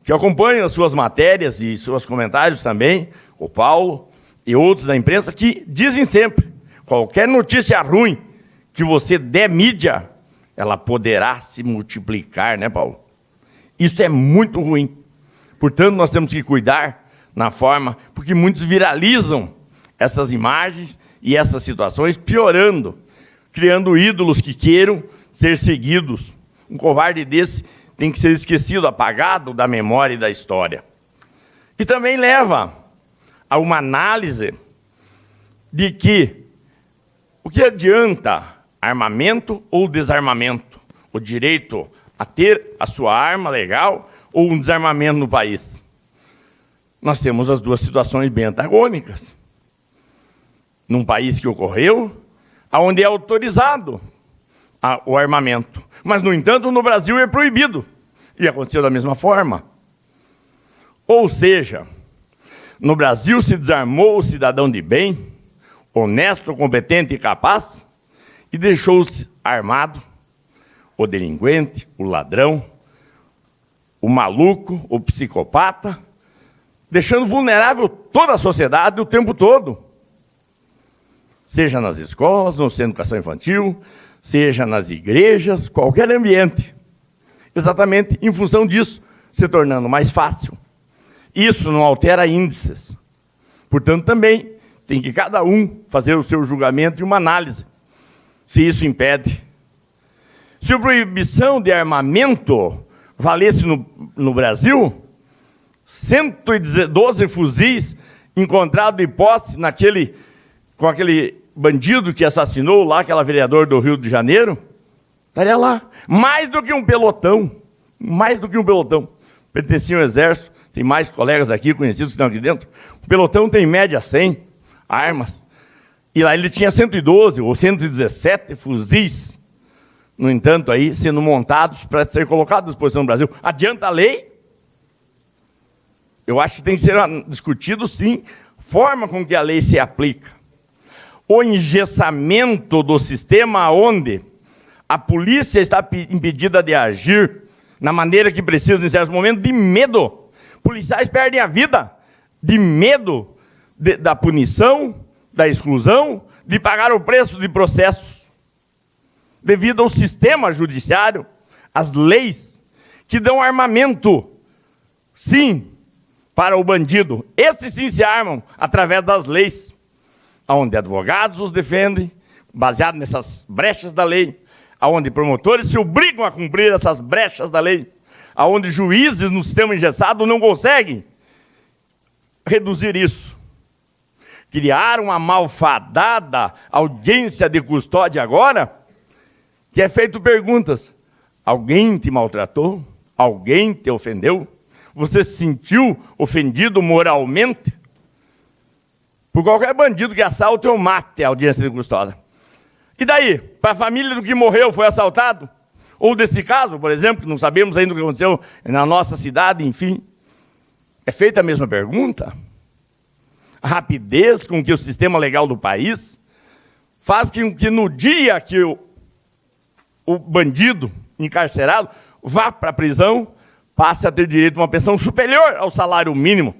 que acompanha as suas matérias e seus comentários também, o Paulo e outros da imprensa, que dizem sempre, qualquer notícia ruim que você der mídia, ela poderá se multiplicar, né, Paulo? Isso é muito ruim. Portanto, nós temos que cuidar na forma, porque muitos viralizam essas imagens e essas situações, piorando, criando ídolos que queiram ser seguidos. Um covarde desse tem que ser esquecido, apagado da memória e da história. E também leva a uma análise de que o que adianta armamento ou desarmamento? O direito a ter a sua arma legal ou um desarmamento no país? Nós temos as duas situações bem antagônicas. Num país que ocorreu, onde é autorizado o armamento. Mas, no entanto, no Brasil é proibido. E aconteceu da mesma forma. Ou seja, no Brasil se desarmou o cidadão de bem, honesto, competente e capaz, e deixou-se armado o delinquente, o ladrão, o maluco, o psicopata, deixando vulnerável toda a sociedade o tempo todo. Seja nas escolas, no centro de educação infantil, seja nas igrejas, qualquer ambiente. Exatamente em função disso, se tornando mais fácil. Isso não altera índices. Portanto, também tem que cada um fazer o seu julgamento e uma análise, se isso impede. Se a proibição de armamento valesse no Brasil, 112 fuzis encontrados de posse com aquele bandido que assassinou lá, aquela vereadora do Rio de Janeiro, estaria lá. Mais do que um pelotão. Mais do que um pelotão. Pertencia ao Exército, tem mais colegas aqui, conhecidos que estão aqui dentro. O pelotão tem em média 100 armas. E lá ele tinha 112 ou 117 fuzis, no entanto, aí, sendo montados para ser colocados à disposição do Brasil. Adianta a lei? Eu acho que tem que ser discutido, sim, forma com que a lei se aplica. O engessamento do sistema onde a polícia está impedida de agir na maneira que precisa em certos momentos, de medo. Policiais perdem a vida de medo da punição, da exclusão, de pagar o preço de processos, devido ao sistema judiciário, às leis que dão armamento, sim, para o bandido. Esses sim se armam através das leis, onde advogados os defendem, baseado nessas brechas da lei, onde promotores se obrigam a cumprir essas brechas da lei, onde juízes no sistema engessado não conseguem reduzir isso. Criar uma malfadada audiência de custódia agora, que é feito perguntas. Alguém te maltratou? Alguém te ofendeu? Você se sentiu ofendido moralmente? Por qualquer bandido que assalte ou mate a audiência de custódia. E daí? Para a família do que morreu, foi assaltado? Ou desse caso, por exemplo, que não sabemos ainda o que aconteceu na nossa cidade, enfim. É feita a mesma pergunta? A rapidez com que o sistema legal do país faz com que no dia que o bandido encarcerado vá para a prisão, passe a ter direito a uma pensão superior ao salário mínimo.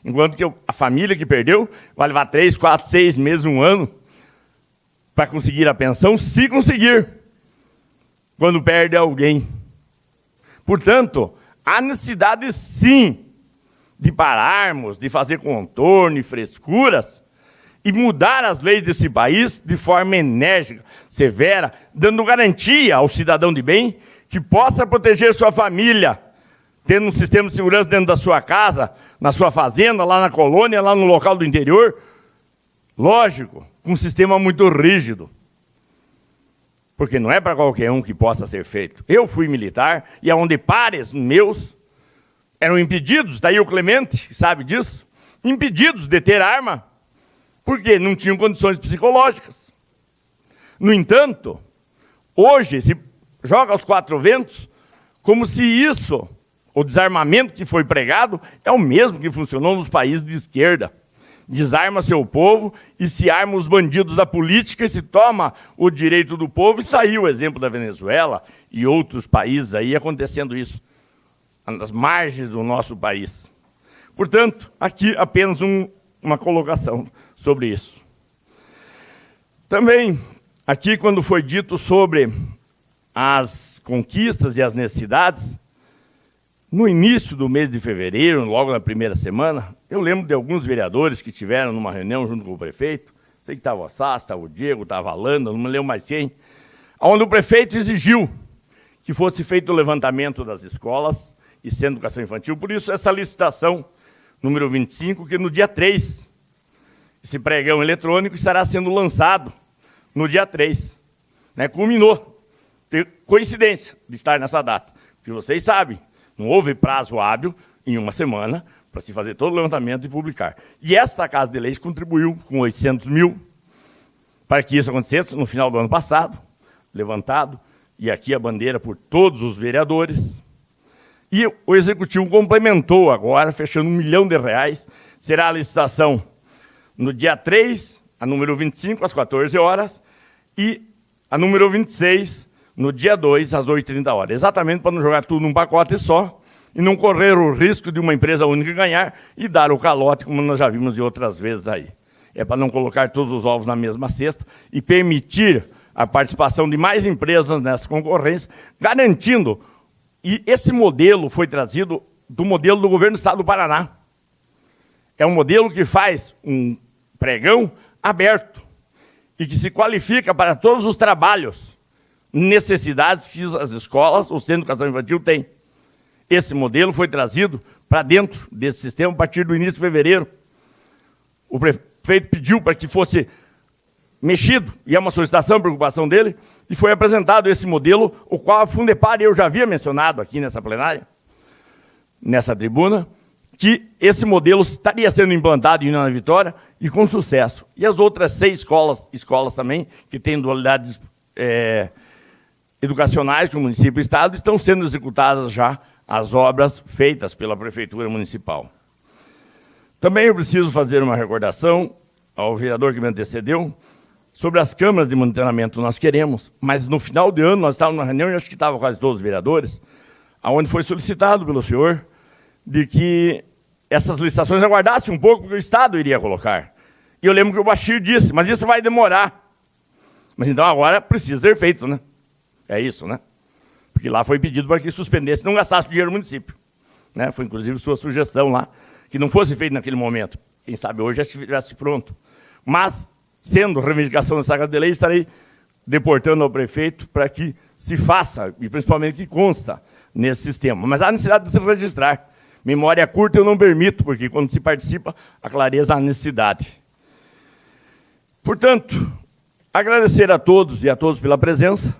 Enquanto que a família que perdeu vai levar 3, 4, 6 meses, 1 ano, para conseguir a pensão, se conseguir, quando perde alguém. Portanto, há necessidade, sim, de pararmos, de fazer contorno e frescuras, e mudar as leis desse país de forma enérgica, severa, dando garantia ao cidadão de bem que possa proteger sua família, tendo um sistema de segurança dentro da sua casa, na sua fazenda, lá na colônia, lá no local do interior. Lógico, com um sistema muito rígido. Porque não é para qualquer um que possa ser feito. Eu fui militar, e aonde pares meus eram impedidos, daí o Clemente sabe disso, impedidos de ter arma, porque não tinham condições psicológicas. No entanto, hoje se joga aos quatro ventos como se isso, o desarmamento que foi pregado, é o mesmo que funcionou nos países de esquerda. Desarma seu povo e se arma os bandidos da política e se toma o direito do povo. Está aí o exemplo da Venezuela e outros países aí acontecendo isso, nas margens do nosso país. Portanto, aqui apenas uma colocação sobre isso. Também, aqui quando foi dito sobre as conquistas e as necessidades, no início do mês de fevereiro, logo na primeira semana, eu lembro de alguns vereadores que tiveram numa reunião junto com o prefeito, sei que estava o Sass, estava o Diego, estava a Landa, não me lembro mais quem, onde o prefeito exigiu que fosse feito o levantamento das escolas e centro de educação infantil. Por isso, essa licitação número 25, que no dia 3, esse pregão eletrônico estará sendo lançado no dia 3. Né? Culminou. Tem coincidência de estar nessa data. Porque vocês sabem, não houve prazo hábil em uma semana para se fazer todo o levantamento e publicar. E esta Casa de Leis contribuiu com 800 mil para que isso acontecesse no final do ano passado, levantado, e aqui a bandeira por todos os vereadores. E o Executivo complementou agora, fechando R$1 milhão. Será a licitação no dia 3, a número 25, às 14 horas, e a número 26, no dia 2, às 8h30. Exatamente para não jogar tudo num pacote só e não correr o risco de uma empresa única ganhar e dar o calote, como nós já vimos de outras vezes aí. É para não colocar todos os ovos na mesma cesta e permitir a participação de mais empresas nessa concorrência, garantindo. E esse modelo foi trazido do modelo do governo do Estado do Paraná. É um modelo que faz um pregão aberto e que se qualifica para todos os trabalhos, necessidades que as escolas, o Centro de Educação Infantil têm. Esse modelo foi trazido para dentro desse sistema a partir do início de fevereiro. O prefeito pediu para que fosse mexido, e é uma solicitação, preocupação dele, e foi apresentado esse modelo, o qual a Fundepar, eu já havia mencionado aqui nessa plenária, nessa tribuna, que esse modelo estaria sendo implantado em União da Vitória e com sucesso. E as outras 6 escolas também, que têm dualidades educacionais com o município e o Estado, estão sendo executadas já as obras feitas pela Prefeitura Municipal. Também eu preciso fazer uma recordação ao vereador que me antecedeu sobre as câmaras de monitoramento. Nós queremos, mas no final de ano nós estávamos numa reunião, e acho que estavam quase todos os vereadores, onde foi solicitado pelo senhor de que essas licitações aguardassem um pouco, porque o Estado iria colocar. E eu lembro que o Bachir disse, mas isso vai demorar. Mas então agora precisa ser feito, né? É isso, né? Porque lá foi pedido para que suspendesse, não gastasse o dinheiro do município. Né? Foi inclusive sua sugestão lá, que não fosse feito naquele momento. Quem sabe hoje já estivesse pronto. Mas, sendo reivindicação da Casa de Lei, estarei deportando ao prefeito para que se faça, e principalmente que consta nesse sistema. Mas há necessidade de se registrar. Memória curta eu não permito, porque quando se participa, a clareza há necessidade. Portanto, agradecer a todos e a todos pela presença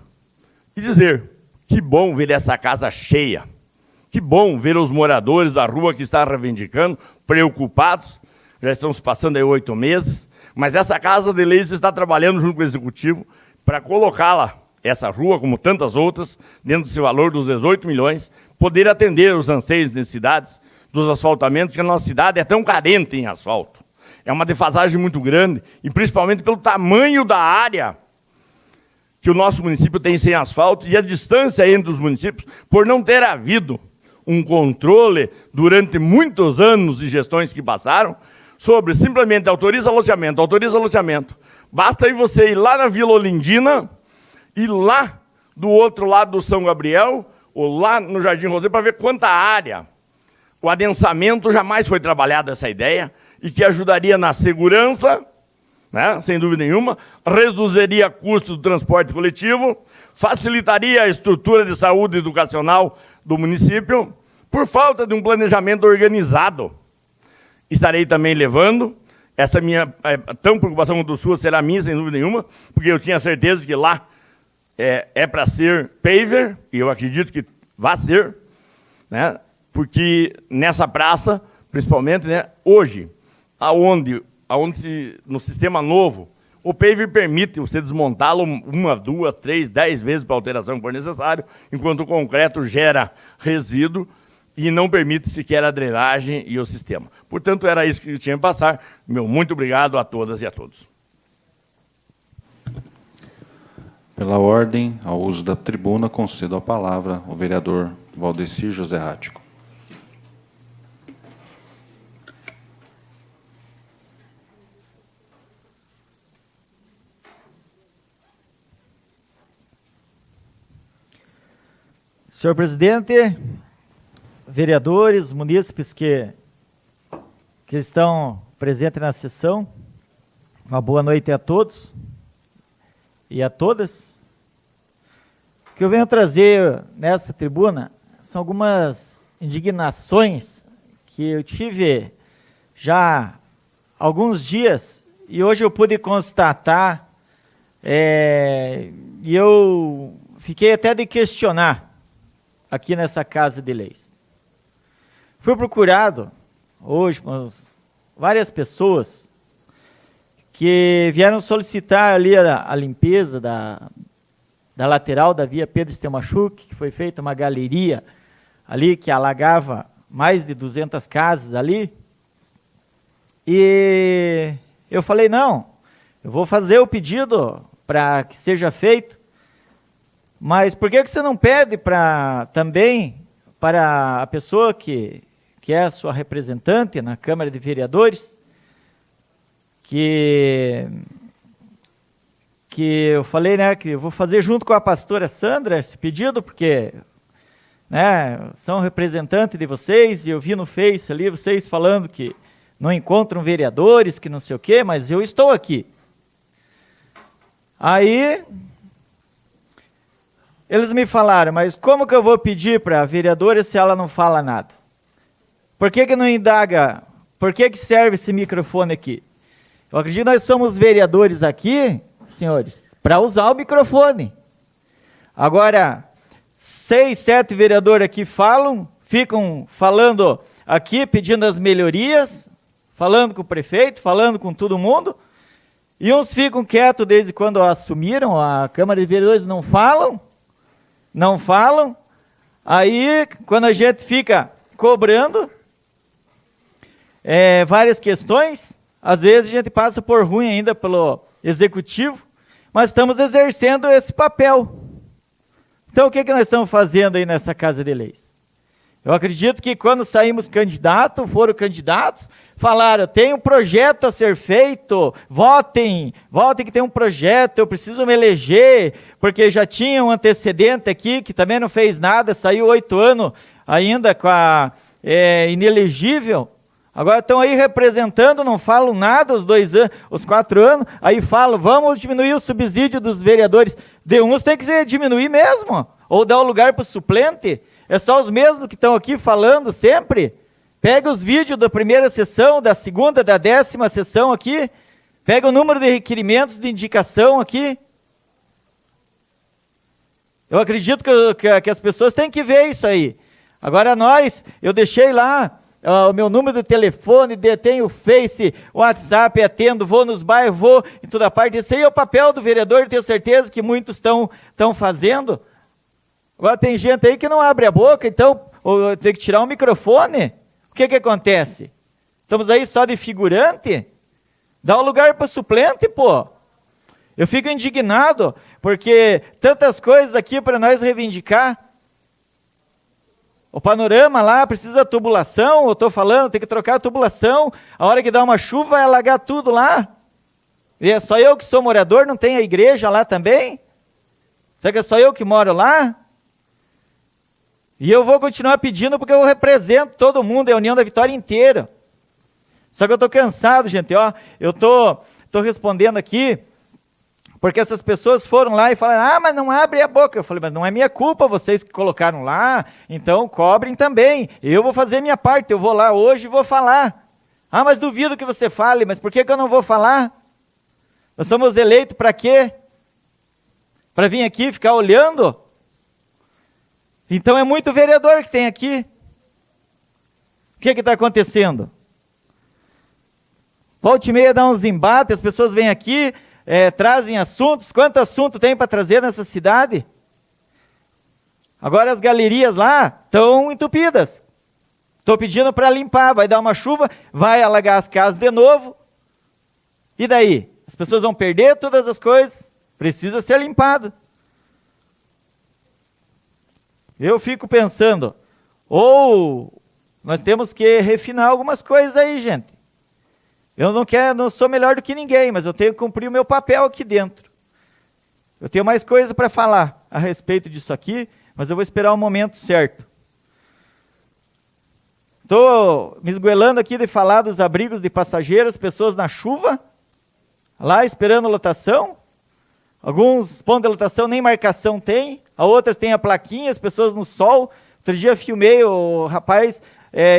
e dizer que bom ver essa casa cheia. Que bom ver os moradores da rua que estão reivindicando, preocupados. Já estão se passando aí 8 meses. Mas essa Casa de Leis está trabalhando junto com o Executivo para colocá-la, essa rua, como tantas outras, dentro desse valor dos 18 milhões, poder atender os anseios e necessidades dos asfaltamentos, que a nossa cidade é tão carente em asfalto. É uma defasagem muito grande, e principalmente pelo tamanho da área que o nosso município tem sem asfalto e a distância entre os municípios, por não ter havido um controle durante muitos anos e gestões que passaram, sobre simplesmente autoriza loteamento, autoriza loteamento. Basta aí você ir lá na Vila Olindina e lá do outro lado do São Gabriel, ou lá no Jardim Rosé, para ver quanta área. O adensamento jamais foi trabalhado essa ideia, e que ajudaria na segurança, né, sem dúvida nenhuma, reduziria custos do transporte coletivo, facilitaria a estrutura de saúde educacional do município, por falta de um planejamento organizado. Estarei também levando, essa minha tão preocupação quanto a sua será minha, sem dúvida nenhuma, porque eu tinha certeza que lá é para ser paver, e eu acredito que vai ser, né? porque nessa praça, principalmente, né, hoje, no sistema novo, o paver permite você desmontá-lo 1, 2, 3, 10 vezes para alteração que for necessário, enquanto o concreto gera resíduo e não permite sequer a drenagem e o sistema. Portanto, era isso que eu tinha que passar. Meu muito obrigado a todas e a todos. Pela ordem, ao uso da tribuna, concedo a palavra ao vereador Valdecir José Rático. Senhor presidente, vereadores, munícipes que estão presentes na sessão, uma boa noite a todos e a todas. O que eu venho trazer nessa tribuna são algumas indignações que eu tive já há alguns dias e hoje eu pude constatar, e eu fiquei até de questionar aqui nessa Casa de Leis. Fui procurado hoje por várias pessoas que vieram solicitar ali a limpeza da lateral da via Pedro Stelmachuk, que foi feita uma galeria ali que alagava mais de 200 casas ali. E eu falei, não, eu vou fazer o pedido para que seja feito, mas por que você não pede também para a pessoa que é a sua representante na Câmara de Vereadores, que eu falei, né, que eu vou fazer junto com a pastora Sandra esse pedido, porque, né, são representantes de vocês, e eu vi no Face ali vocês falando que não encontram vereadores, que não sei o quê, mas eu estou aqui. Aí eles me falaram, mas como que eu vou pedir para a vereadora se ela não fala nada? Por que não indaga? Por que serve esse microfone aqui? Eu acredito que nós somos vereadores aqui, senhores, para usar o microfone. Agora, 6, 7 vereadores aqui ficam falando aqui, pedindo as melhorias, falando com o prefeito, falando com todo mundo, e uns ficam quietos desde quando assumiram a Câmara de Vereadores, não falam, aí quando a gente fica cobrando várias questões, às vezes a gente passa por ruim ainda pelo executivo, mas estamos exercendo esse papel. Então o que nós estamos fazendo aí nessa Casa de Leis? Eu acredito que quando saímos foram candidatos, falaram, tem um projeto a ser feito, votem que tem um projeto, eu preciso me eleger, porque já tinha um antecedente aqui, que também não fez nada, saiu 8 anos ainda com a inelegível, agora estão aí representando, não falam nada os 4 anos, aí falam, vamos diminuir o subsídio dos vereadores, de uns tem que diminuir mesmo, ou dar o lugar para o suplente, é só os mesmos que estão aqui falando sempre. Pega os vídeos da primeira sessão, da segunda, da 10ª sessão aqui, pega o número de requerimentos de indicação aqui. Eu acredito que as pessoas têm que ver isso aí. Agora eu deixei lá o meu número de telefone, tenho o Face, o WhatsApp, atendo, vou nos bairros, vou em toda parte. Esse aí é o papel do vereador, tenho certeza que muitos estão fazendo. Agora tem gente aí que não abre a boca, então tem que tirar o microfone. O que acontece? Estamos aí só de figurante? Dá um lugar para suplente, pô. Eu fico indignado, porque tantas coisas aqui para nós reivindicar. O panorama lá precisa de tubulação, eu estou falando, tem que trocar a tubulação, a hora que dá uma chuva vai alagar tudo lá. E é só eu que sou morador, não tem a igreja lá também? Será que é só eu que moro lá? E eu vou continuar pedindo porque eu represento todo mundo, a União da Vitória inteira. Só que eu estou cansado, gente, ó, eu estou respondendo aqui, porque essas pessoas foram lá e falaram, mas não abre a boca. Eu falei, mas não é minha culpa, vocês que colocaram lá, então cobrem também. Eu vou fazer minha parte, eu vou lá hoje e vou falar. Mas duvido que você fale, mas por que eu não vou falar? Nós somos eleitos para quê? Para vir aqui ficar olhando? Então é muito vereador que tem aqui. que está acontecendo? Volta e meia dá uns embates, as pessoas vêm aqui, trazem assuntos. Quanto assunto tem para trazer nessa cidade? Agora as galerias lá estão entupidas. Estou pedindo para limpar, vai dar uma chuva, vai alagar as casas de novo. E daí? As pessoas vão perder todas as coisas, precisa ser limpado. Eu fico pensando, ou nós temos que refinar algumas coisas aí, gente. Eu não sou melhor do que ninguém, mas eu tenho que cumprir o meu papel aqui dentro. Eu tenho mais coisa para falar a respeito disso aqui, mas eu vou esperar o momento certo. Estou me esgoelando aqui de falar dos abrigos de passageiros, pessoas na chuva, lá esperando lotação. Alguns pontos de lotação nem marcação tem, a outras têm a plaquinha, as pessoas no sol. Outro dia filmei o rapaz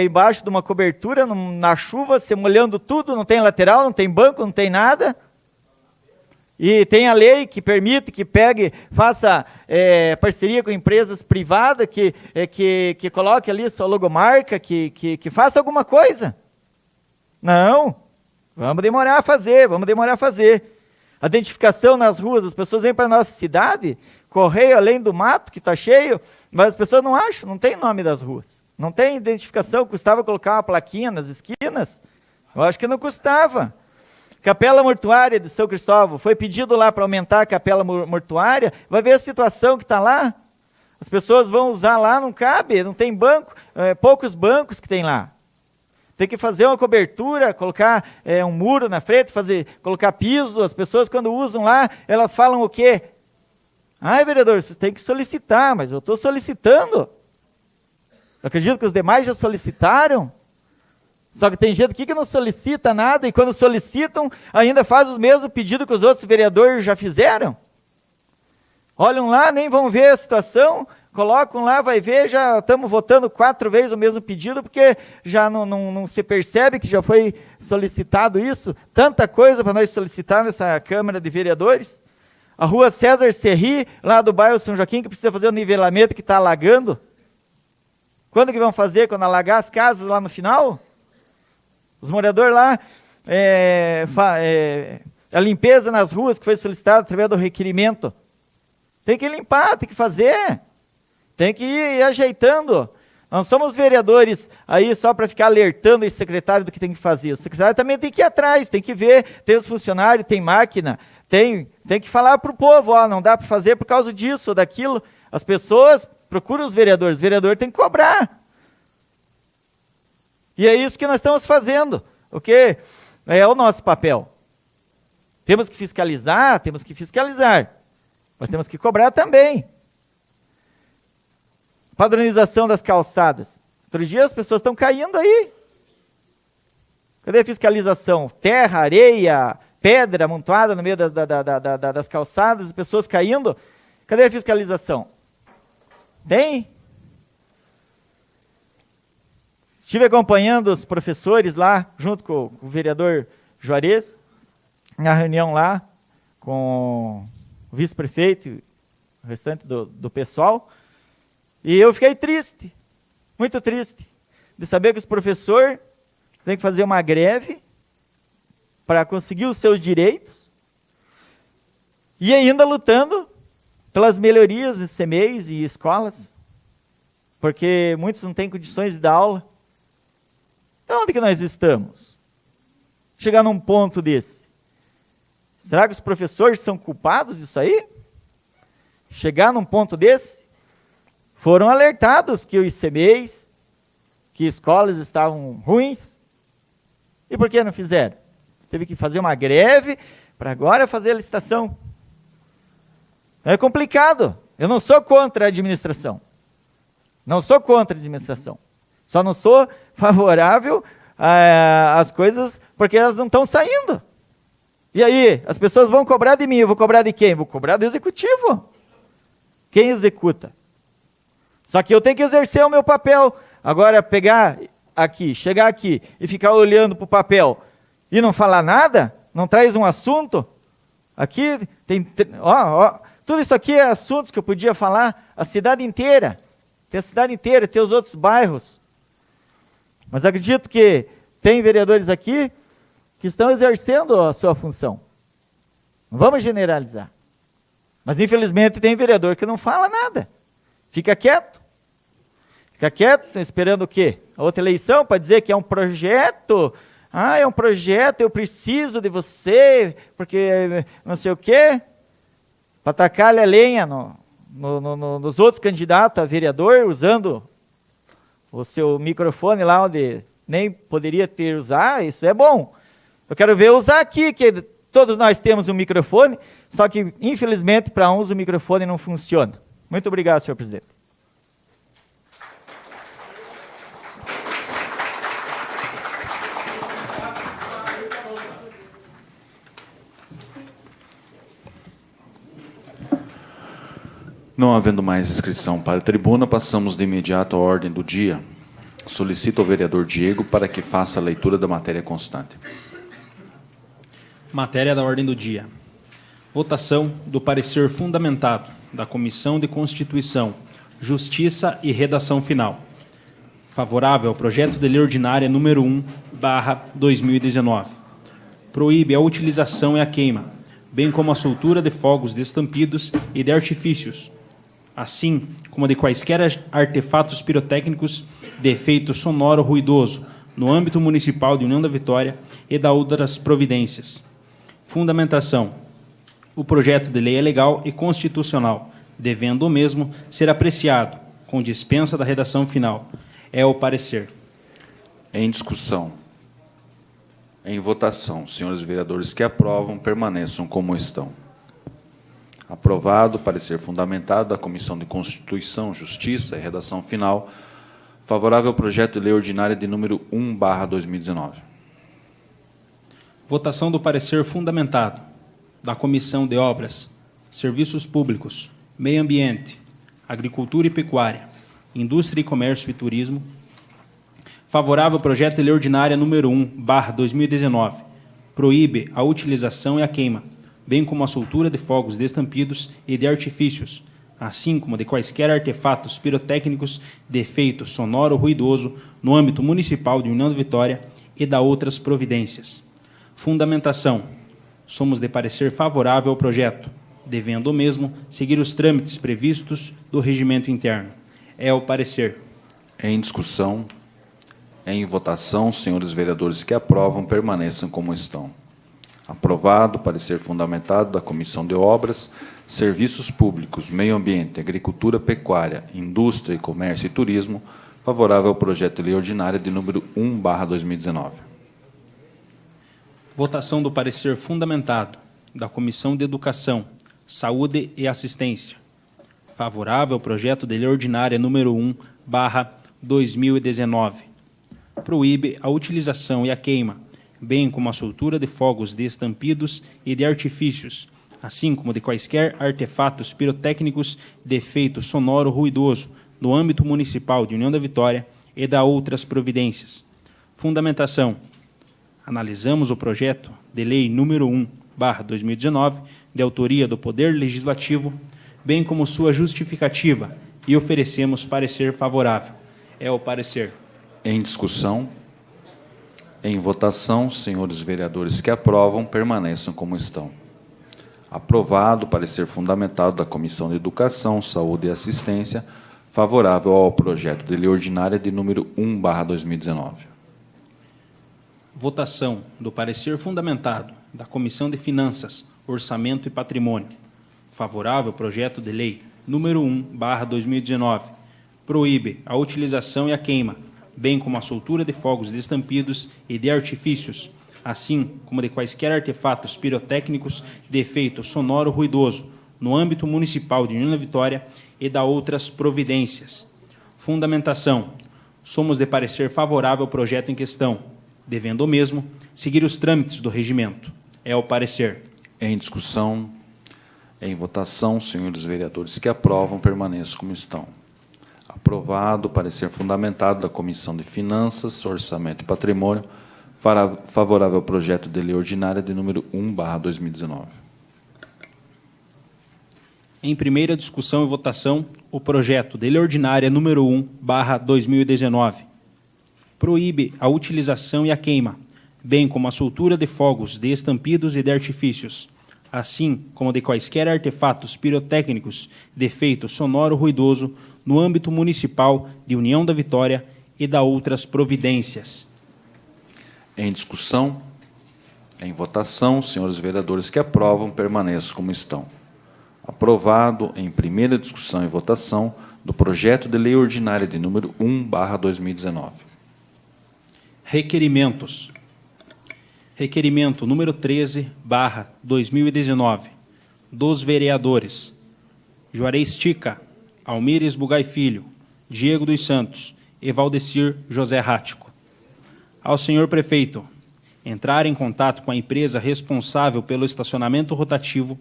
embaixo de uma cobertura, na chuva, se molhando tudo, não tem lateral, não tem banco, não tem nada. E tem a lei que permite que pegue, faça parceria com empresas privadas, que coloque ali sua logomarca, que faça alguma coisa. Não, vamos demorar a fazer. A identificação nas ruas, as pessoas vêm para a nossa cidade, correio além do mato que está cheio, mas as pessoas não acham, não tem nome das ruas. Não tem identificação, custava colocar uma plaquinha nas esquinas? Eu acho que não custava. Capela mortuária de São Cristóvão, foi pedido lá para aumentar a capela mortuária, vai ver a situação que está lá. As pessoas vão usar lá, não cabe, não tem banco, poucos bancos que tem lá. Tem que fazer uma cobertura, colocar um muro na frente, colocar piso. As pessoas quando usam lá, elas falam o quê? Ai, vereador, você tem que solicitar, mas eu estou solicitando. Eu acredito que os demais já solicitaram. Só que tem gente aqui que não solicita nada, e quando solicitam, ainda faz os mesmos pedidos que os outros vereadores já fizeram. Olham lá, nem vão ver a situação, colocam lá, vai ver, já estamos votando 4 vezes o mesmo pedido, porque já não se percebe que já foi solicitado isso. Tanta coisa para nós solicitar nessa Câmara de Vereadores. A rua César Serri, lá do bairro São Joaquim, que precisa fazer o nivelamento que está alagando. Quando que vão fazer? Quando alagar as casas lá no final? Os moradores lá, a limpeza nas ruas que foi solicitada através do requerimento. Tem que limpar, tem que fazer. Tem que ir ajeitando. Não somos vereadores aí só para ficar alertando esse secretário do que tem que fazer. O secretário também tem que ir atrás, tem que ver. Tem os funcionários, tem máquina. Tem que falar para o povo, não dá para fazer por causa disso ou daquilo. As pessoas procuram os vereadores tem que cobrar. E é isso que nós estamos fazendo, o que é o nosso papel. Temos que fiscalizar, mas temos que cobrar também. Padronização das calçadas. Outro dia as pessoas estão caindo aí. Cadê a fiscalização? Terra, areia, pedra amontoada no meio das calçadas, as pessoas caindo. Cadê a fiscalização? Tem? Estive acompanhando os professores lá, junto com o vereador Juarez, na reunião lá, com o vice-prefeito e o restante do pessoal, e eu fiquei triste, muito triste, de saber que os professores têm que fazer uma greve para conseguir os seus direitos, e ainda lutando pelas melhorias de CMEs e escolas, porque muitos não têm condições de dar aula. Então, onde que nós estamos? Chegar num ponto desse. Será que os professores são culpados disso aí? Chegar num ponto desse? Foram alertados que os CMEs, que escolas estavam ruins. E por que não fizeram? Teve que fazer uma greve para agora fazer a licitação. É complicado. Eu não sou contra a administração. Só não sou favorável às coisas porque elas não estão saindo. E aí, as pessoas vão cobrar de mim, eu vou cobrar de quem? Vou cobrar do executivo. Quem executa? Só que eu tenho que exercer o meu papel. Agora, chegar aqui e ficar olhando para o papel e não falar nada, não traz um assunto. Aqui tem, tudo isso aqui é assuntos que eu podia falar a cidade inteira. Tem a cidade inteira, tem os outros bairros. Mas acredito que tem vereadores aqui que estão exercendo a sua função. Não vamos generalizar. Mas, infelizmente, tem vereador que não fala nada. Fica quieto. Fica quieto, esperando o quê? A outra eleição para dizer que é um projeto. Ah, é um projeto, eu preciso de você, porque não sei o quê. Para tacar a lenha nos outros candidatos a vereador, usando o seu microfone lá onde nem poderia ter usar, isso é bom. Eu quero ver usar aqui, que todos nós temos um microfone, só que, infelizmente, para uns o microfone não funciona. Muito obrigado, senhor presidente. Não havendo mais inscrição para a tribuna, passamos de imediato à ordem do dia. Solicito ao vereador Diego para que faça a leitura da matéria constante. Matéria da ordem do dia. Votação do parecer fundamentado da Comissão de Constituição, Justiça e Redação Final. Favorável ao projeto de lei ordinária número 1/2019. Proíbe a utilização e a queima, bem como a soltura de fogos destampidos e de artifícios, assim como de quaisquer artefatos pirotécnicos de efeito sonoro ruidoso, no âmbito municipal de União da Vitória e da outras providências. Fundamentação. O projeto de lei é legal e constitucional, devendo o mesmo ser apreciado, com dispensa da redação final. É o parecer. Em discussão. Em votação. Senhores vereadores que aprovam, permaneçam como estão. Aprovado o parecer fundamentado da Comissão de Constituição, Justiça e Redação Final, favorável ao projeto de lei ordinária de número 1/2019. Votação do parecer fundamentado da Comissão de Obras, Serviços Públicos, Meio Ambiente, Agricultura e Pecuária, Indústria e Comércio e Turismo, favorável ao projeto de lei ordinária número 1/2019, proíbe a utilização e a queima, bem como a soltura de fogos destampidos e de artifícios, assim como de quaisquer artefatos pirotécnicos de efeito sonoro ruidoso no âmbito municipal de União da Vitória e da outras providências. Fundamentação. Somos de parecer favorável ao projeto, devendo o mesmo seguir os trâmites previstos do regimento interno. É o parecer. Em discussão. Em votação, senhores vereadores que aprovam, permaneçam como estão. Aprovado o parecer fundamentado da Comissão de Obras, Serviços Públicos, Meio Ambiente, Agricultura, Pecuária, Indústria, Comércio e Turismo, favorável ao projeto de lei ordinária de número 1/2019. Votação do parecer fundamentado da Comissão de Educação, Saúde e Assistência. Favorável ao projeto de lei ordinária número 1/2019. Proíbe a utilização e a queima, bem como a soltura de fogos destampidos e de artifícios, assim como de quaisquer artefatos pirotécnicos de efeito sonoro ruidoso, no âmbito municipal de União da Vitória e da outras providências. Fundamentação. Analisamos o projeto de lei número 1/2019, de autoria do Poder Legislativo, bem como sua justificativa, e oferecemos parecer favorável. É o parecer. Em discussão. Em votação, senhores vereadores que aprovam, permaneçam como estão. Aprovado o parecer fundamentado da Comissão de Educação, Saúde e Assistência, favorável ao projeto de lei ordinária de número 1/2019. Votação do parecer fundamentado da Comissão de Finanças, Orçamento e Patrimônio. Favorável ao projeto de lei número 1/2019. Proíbe a utilização e a queima, bem como a soltura de fogos destampidos e de artifícios, assim como de quaisquer artefatos pirotécnicos de efeito sonoro ruidoso, no âmbito municipal de União da Vitória e da outras providências. Fundamentação. Somos de parecer favorável ao projeto em questão, devendo o mesmo seguir os trâmites do regimento. É o parecer. Em discussão. Em votação, senhores vereadores que aprovam, permaneçam como estão. Aprovado o parecer fundamentado da Comissão de Finanças, Orçamento e Patrimônio, favorável ao projeto de lei ordinária de número 1/2019. Em primeira discussão e votação, o projeto de lei ordinária número 1/2019. proíbe a utilização e a queima, bem como a soltura de fogos, de estampidos e de artifícios, assim como de quaisquer artefatos pirotécnicos de efeito sonoro ruidoso no âmbito municipal de União da Vitória e da outras providências. Em discussão, em votação, senhores vereadores que aprovam, permaneçam como estão. Aprovado em primeira discussão e votação do projeto de lei ordinária de número 1/2019. Requerimentos. Requerimento número 13/2019, dos vereadores Juarez Tica, Almires Bugai Filho, Diego dos Santos e Valdecir José Rático. Ao senhor prefeito, entrar em contato com a empresa responsável pelo estacionamento rotativo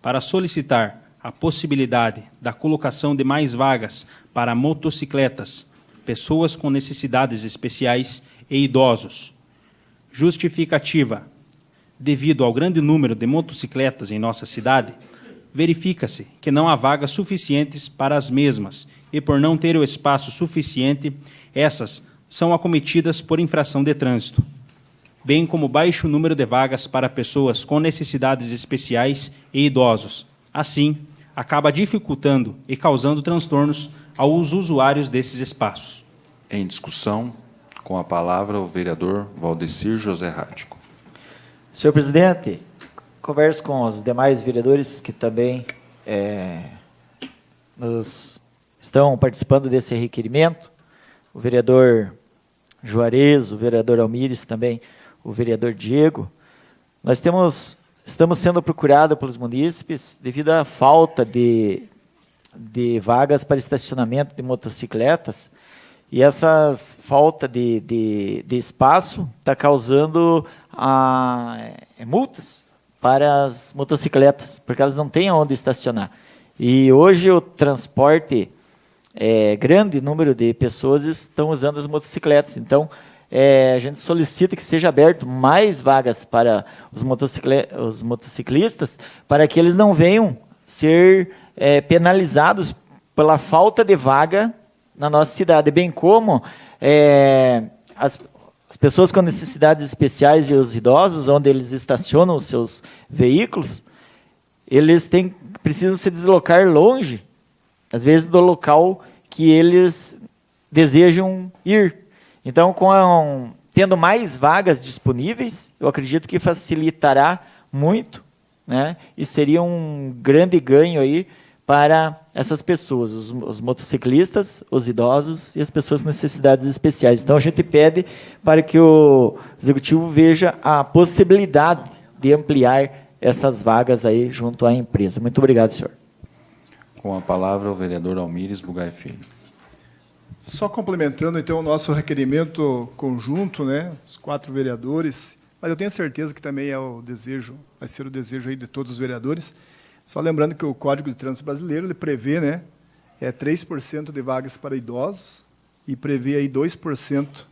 para solicitar a possibilidade da colocação de mais vagas para motocicletas, pessoas com necessidades especiais e idosos. Justificativa. Devido ao grande número de motocicletas em nossa cidade, verifica-se que não há vagas suficientes para as mesmas e, por não ter o espaço suficiente, essas são acometidas por infração de trânsito, bem como baixo número de vagas para pessoas com necessidades especiais e idosos. Assim, acaba dificultando e causando transtornos aos usuários desses espaços. Em discussão, com a palavra o vereador Valdecir José Rático. Senhor presidente, converso com os demais vereadores que também estão participando desse requerimento, o vereador Juarez, o vereador Almires, também o vereador Diego. Nós estamos sendo procurados pelos munícipes devido à falta de vagas para estacionamento de motocicletas, e essa falta de espaço está causando multas para as motocicletas, porque elas não têm onde estacionar. E hoje o transporte, grande número de pessoas estão usando as motocicletas. Então, a gente solicita que seja aberto mais vagas para os motociclistas, para que eles não venham ser penalizados pela falta de vaga na nossa cidade, bem como as pessoas com necessidades especiais e os idosos, onde eles estacionam os seus veículos, eles precisam se deslocar longe, às vezes do local que eles desejam ir. Então, tendo mais vagas disponíveis, eu acredito que facilitará muito, né? E seria um grande ganho aí para essas pessoas, os motociclistas, os idosos e as pessoas com necessidades especiais. Então, a gente pede para que o Executivo veja a possibilidade de ampliar essas vagas aí junto à empresa. Muito obrigado, senhor. Com a palavra o vereador Almires Bugai Filho. Só complementando, então, o nosso requerimento conjunto, né, os 4 vereadores, mas eu tenho certeza que também vai ser o desejo aí de todos os vereadores. Só lembrando que o Código de Trânsito Brasileiro ele prevê, né, 3% de vagas para idosos e prevê aí 2%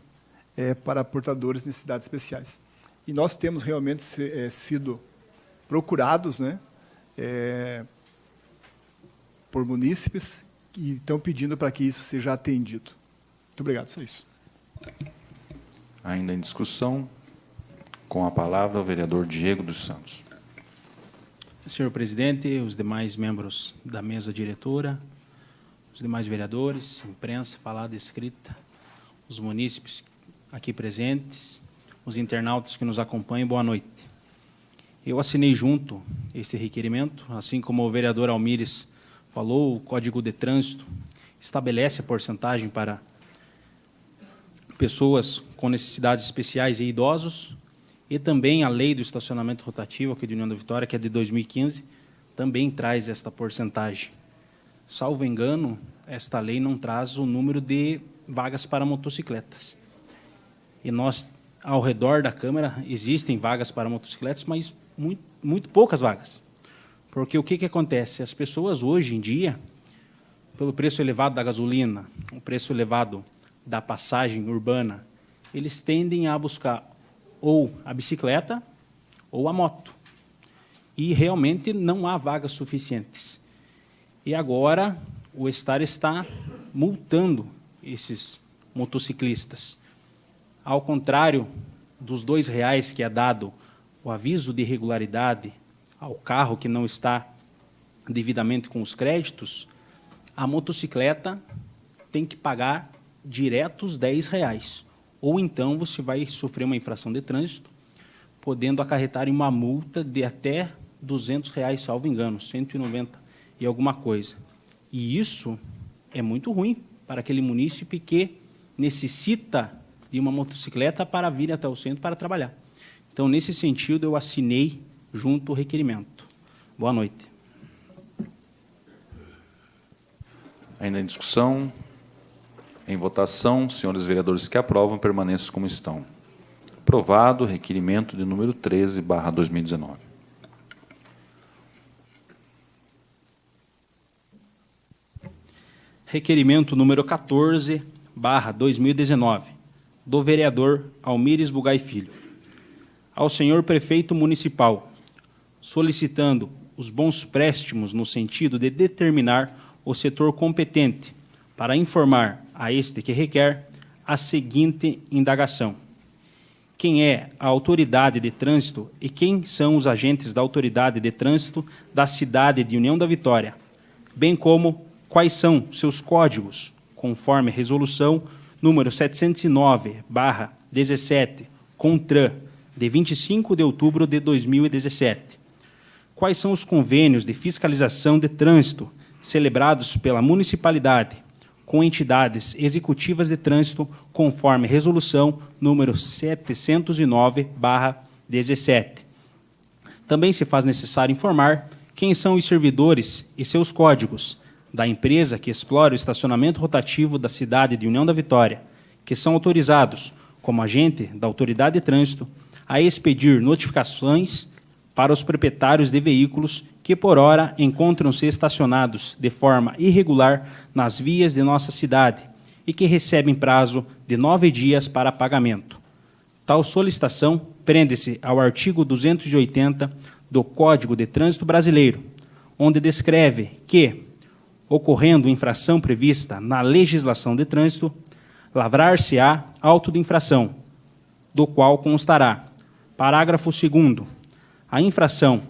para portadores de necessidades especiais. E nós temos realmente sido procurados, né, por munícipes que estão pedindo para que isso seja atendido. Muito obrigado, só isso. Ainda em discussão, com a palavra o vereador Diego dos Santos. Senhor presidente, os demais membros da mesa diretora, os demais vereadores, imprensa, falada e escrita, os munícipes aqui presentes, os internautas que nos acompanham, boa noite. Eu assinei junto esse requerimento, assim como o vereador Almires falou, o Código de Trânsito estabelece a porcentagem para pessoas com necessidades especiais e idosos, e também a lei do estacionamento rotativo aqui de União da Vitória, que é de 2015, também traz esta porcentagem. Salvo engano, esta lei não traz o número de vagas para motocicletas. E nós, ao redor da Câmara, existem vagas para motocicletas, mas muito poucas vagas. Porque o que acontece? As pessoas hoje em dia, pelo preço elevado da gasolina, o preço elevado da passagem urbana, eles tendem a buscar ou a bicicleta ou a moto. E realmente não há vagas suficientes. E agora o Estado está multando esses motociclistas. Ao contrário dos R$ 2 que é dado o aviso de irregularidade ao carro que não está devidamente com os créditos, a motocicleta tem que pagar direto os R$ 10. Ou então você vai sofrer uma infração de trânsito, podendo acarretar em uma multa de até R$ 200, salvo engano, 190 e alguma coisa. E isso é muito ruim para aquele munícipe que necessita de uma motocicleta para vir até o centro para trabalhar. Então, nesse sentido, eu assinei junto o requerimento. Boa noite. Ainda em discussão? Em votação, senhores vereadores que aprovam, permaneçam como estão. Aprovado o requerimento de número 13/2019. Requerimento número 14/2019, do vereador Almires Bugai Filho. Ao senhor prefeito municipal, solicitando os bons préstimos no sentido de determinar o setor competente para informar a este que requer a seguinte indagação: quem é a autoridade de trânsito e quem são os agentes da autoridade de trânsito da cidade de União da Vitória, bem como quais são seus códigos, conforme resolução número 709/17, CONTRAN, de 25 de outubro de 2017. Quais são os convênios de fiscalização de trânsito celebrados pela municipalidade com entidades executivas de trânsito, conforme resolução número 709/17. Também se faz necessário informar quem são os servidores e seus códigos da empresa que explora o estacionamento rotativo da cidade de União da Vitória, que são autorizados, como agente da autoridade de trânsito, a expedir notificações para os proprietários de veículos que, por hora, encontram-se estacionados de forma irregular nas vias de nossa cidade e que recebem prazo de 9 dias para pagamento. Tal solicitação prende-se ao artigo 280 do Código de Trânsito Brasileiro, onde descreve que, ocorrendo infração prevista na legislação de trânsito, lavrar-se-á auto de infração, do qual constará: parágrafo 2º, a infração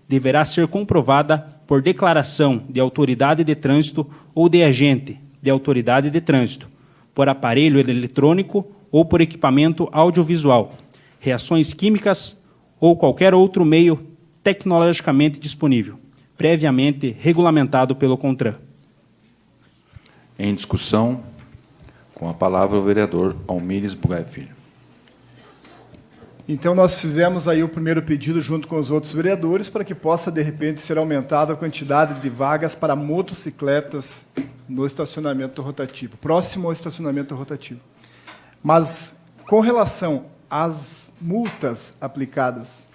deverá ser comprovada por declaração de autoridade de trânsito ou de agente de autoridade de trânsito, por aparelho eletrônico ou por equipamento audiovisual, reações químicas ou qualquer outro meio tecnologicamente disponível, previamente regulamentado pelo CONTRAN. Em discussão, com a palavra o vereador Almires Bugai Filho. Então, nós fizemos aí o primeiro pedido junto com os outros vereadores para que possa, de repente, ser aumentada a quantidade de vagas para motocicletas no estacionamento rotativo, próximo ao estacionamento rotativo. Mas, com relação às multas aplicadas,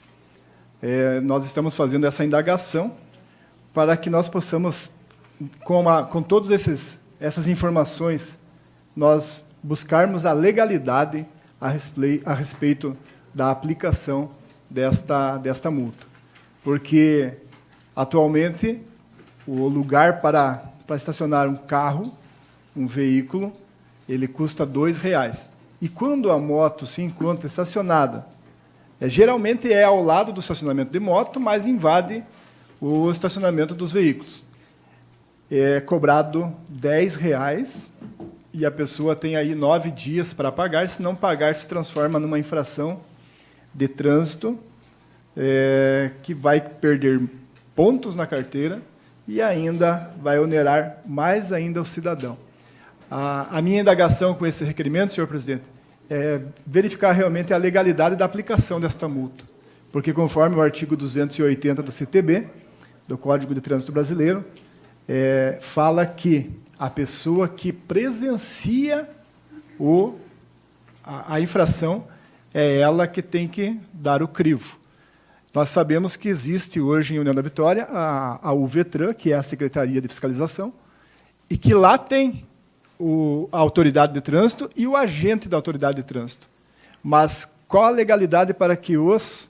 nós estamos fazendo essa indagação para que nós possamos, com todas essas informações, nós buscarmos a legalidade a respeito da aplicação desta multa. Porque, atualmente, o lugar para estacionar um carro, um veículo, ele custa R$ 2,00. E quando a moto se encontra estacionada, geralmente é ao lado do estacionamento de moto, mas invade o estacionamento dos veículos. É cobrado R$ 10,00 e a pessoa tem aí 9 dias para pagar. Se não pagar, se transforma numa infração de trânsito, que vai perder pontos na carteira e ainda vai onerar mais ainda o cidadão. A minha indagação com esse requerimento, senhor presidente, é verificar realmente a legalidade da aplicação desta multa, porque, conforme o artigo 280 do CTB, do Código de Trânsito Brasileiro, fala que a pessoa que presencia a infração é ela que tem que dar o crivo. Nós sabemos que existe hoje em União da Vitória a UVETRAN, que é a Secretaria de Fiscalização, e que lá tem a autoridade de trânsito e o agente da autoridade de trânsito. Mas qual a legalidade para que os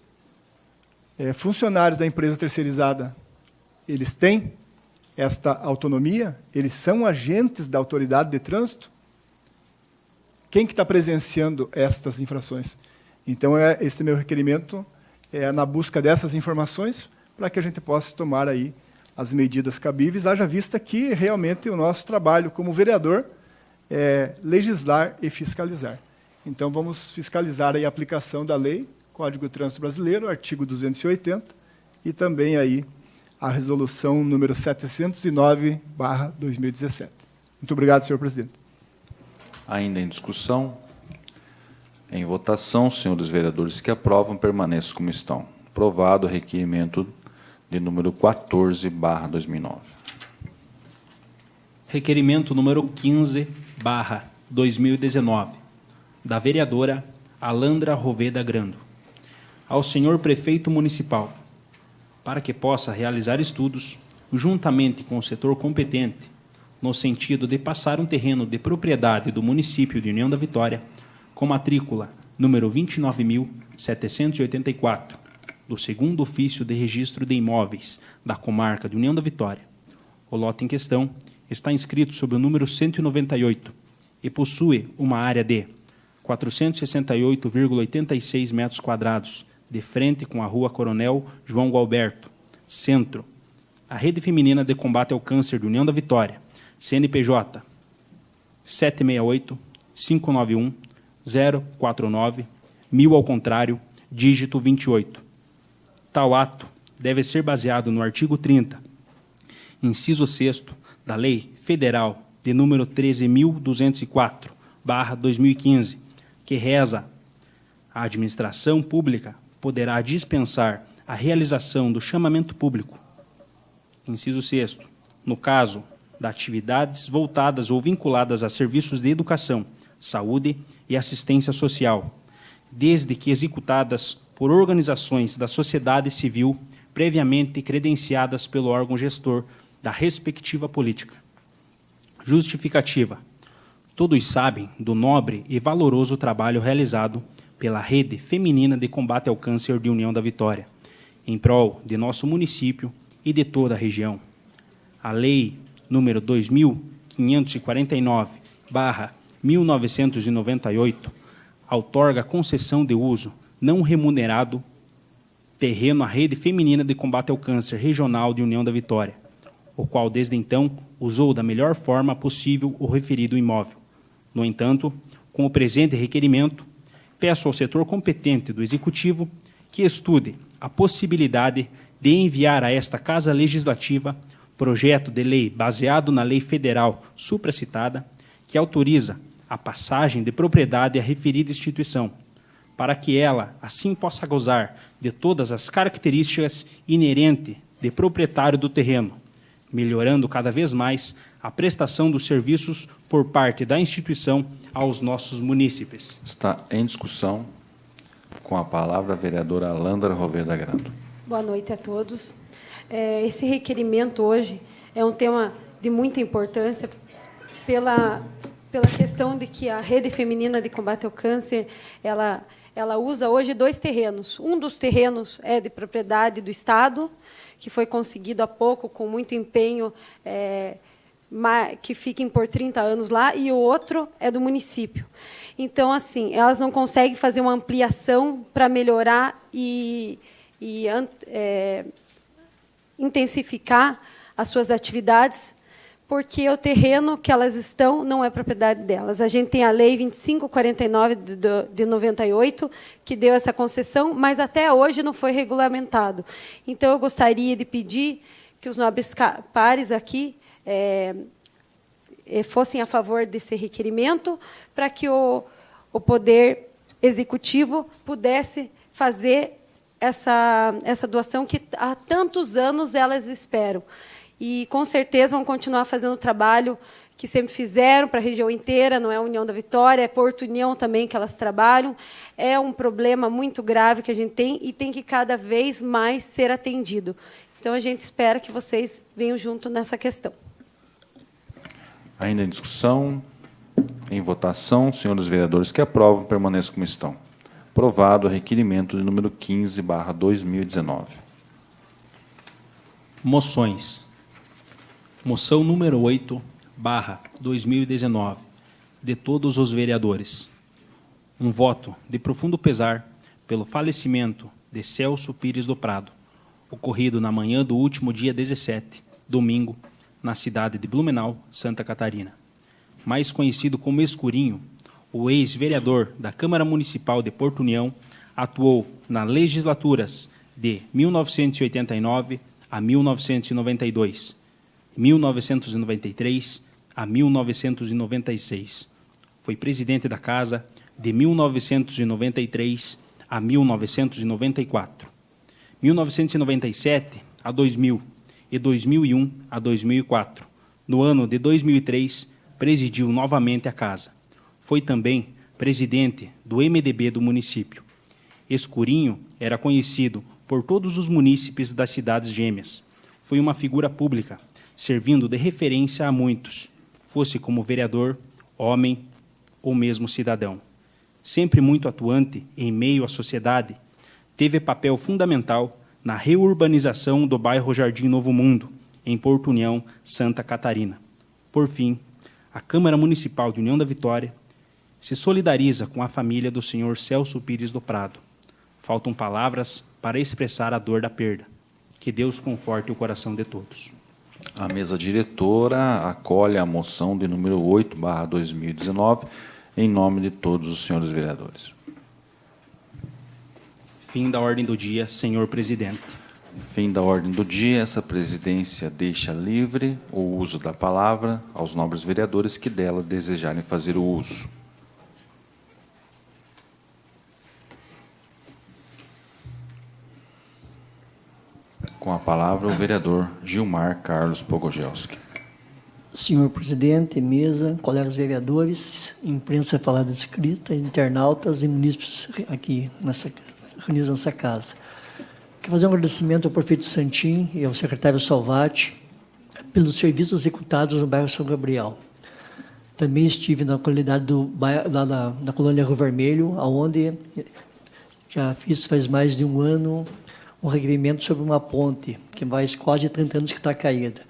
funcionários da empresa terceirizada, eles têm esta autonomia? Eles são agentes da autoridade de trânsito? quem que está presenciando estas infrações. Então, esse meu requerimento é na busca dessas informações para que a gente possa tomar aí as medidas cabíveis, haja vista que realmente o nosso trabalho como vereador é legislar e fiscalizar. Então, vamos fiscalizar aí a aplicação da lei, Código de Trânsito Brasileiro, artigo 280, e também aí a resolução número 709/2017. Muito obrigado, senhor presidente. Ainda em discussão? Em votação, senhores vereadores que aprovam, permaneçam como estão. Aprovado o requerimento de número 14/2009. Requerimento número 15/2019, da vereadora Alandra Roveda Grando, ao senhor prefeito municipal, para que possa realizar estudos, juntamente com o setor competente, no sentido de passar um terreno de propriedade do município de União da Vitória, com matrícula número 29.784, do segundo ofício de registro de imóveis da comarca de União da Vitória. O lote em questão está inscrito sob o número 198 e possui uma área de 468,86 metros quadrados, de frente com a Rua Coronel João Gualberto, Centro. A Rede Feminina de Combate ao Câncer de União da Vitória, CNPJ 768-591-049-1000 ao contrário, dígito 28. Tal ato deve ser baseado no artigo 30, inciso 6º, da Lei Federal de número 13.204/2015, que reza: a administração pública poderá dispensar a realização do chamamento público. Inciso 6º, no caso de atividades voltadas ou vinculadas a serviços de educação, saúde e assistência social, desde que executadas por organizações da sociedade civil previamente credenciadas pelo órgão gestor da respectiva política. Justificativa. Todos sabem do nobre e valoroso trabalho realizado pela Rede Feminina de Combate ao Câncer de União da Vitória, em prol de nosso município e de toda a região. A Lei número 2.549/1998 outorga concessão de uso não remunerado terreno à Rede Feminina de Combate ao Câncer Regional de União da Vitória, o qual desde então usou da melhor forma possível o referido imóvel. No entanto, com o presente requerimento, peço ao setor competente do Executivo que estude a possibilidade de enviar a esta Casa Legislativa projeto de lei baseado na lei federal supracitada, que autoriza a passagem de propriedade à referida instituição, para que ela, assim, possa gozar de todas as características inerentes de proprietário do terreno, melhorando cada vez mais a prestação dos serviços por parte da instituição aos nossos munícipes. Está em discussão. Com a palavra a vereadora Alandra Roveda Grando. Boa noite a todos. Esse requerimento hoje é um tema de muita importância pela questão de que a Rede Feminina de Combate ao Câncer, ela usa hoje 2 terrenos. Um dos terrenos é de propriedade do Estado, que foi conseguido há pouco, com muito empenho, que fiquem por 30 anos lá, e o outro é do município. Então, assim, elas não conseguem fazer uma ampliação para melhorar e intensificar as suas atividades, porque o terreno que elas estão não é propriedade delas. A gente tem a Lei 2549 de 98, que deu essa concessão, mas até hoje não foi regulamentado. Então, eu gostaria de pedir que os nobres pares aqui fossem a favor desse requerimento, para que o Poder Executivo pudesse fazer essa doação que há tantos anos elas esperam. E, com certeza, vão continuar fazendo o trabalho que sempre fizeram para a região inteira, não é a União da Vitória, é Porto União também que elas trabalham. É um problema muito grave que a gente tem e tem que cada vez mais ser atendido. Então, a gente espera que vocês venham junto nessa questão. Ainda em discussão, em votação, senhores vereadores que aprovam, permaneçam como estão. Aprovado o requerimento de número 15/2019. Moções. Moção número 8/2019, de todos os vereadores. Um voto de profundo pesar pelo falecimento de Celso Pires do Prado, ocorrido na manhã do último dia 17, domingo, na cidade de Blumenau, Santa Catarina. Mais conhecido como Escurinho, o ex-vereador da Câmara Municipal de Porto União atuou nas legislaturas de 1989 a 1992, 1993 a 1996. Foi presidente da Casa de 1993 a 1994, 1997 a 2000 e 2001 a 2004. No ano de 2003, presidiu novamente a Casa. Foi também presidente do MDB do município. Escurinho era conhecido por todos os munícipes das cidades gêmeas. Foi uma figura pública, servindo de referência a muitos, fosse como vereador, homem ou mesmo cidadão. Sempre muito atuante em meio à sociedade, teve papel fundamental na reurbanização do bairro Jardim Novo Mundo, em Porto União, Santa Catarina. Por fim, a Câmara Municipal de União da Vitória se solidariza com a família do senhor Celso Pires do Prado. Faltam palavras para expressar a dor da perda. Que Deus conforte o coração de todos. A mesa diretora acolhe a moção de número 8/2019, em nome de todos os senhores vereadores. Fim da ordem do dia, senhor presidente. Fim da ordem do dia, essa presidência deixa livre o uso da palavra aos nobres vereadores que dela desejarem fazer o uso. Com a palavra, o vereador Gilmar Carlos Pogogelski. Senhor presidente, mesa, colegas vereadores, imprensa falada escrita, internautas e munícipes aqui reunidos nessa casa. Quero fazer um agradecimento ao prefeito Santin e ao secretário Salvati pelos serviços executados no bairro São Gabriel. Também estive na comunidade do bairro, na colônia Rio Vermelho, onde já fiz faz mais de um ano um requerimento sobre uma ponte, que faz quase 30 anos que está caída.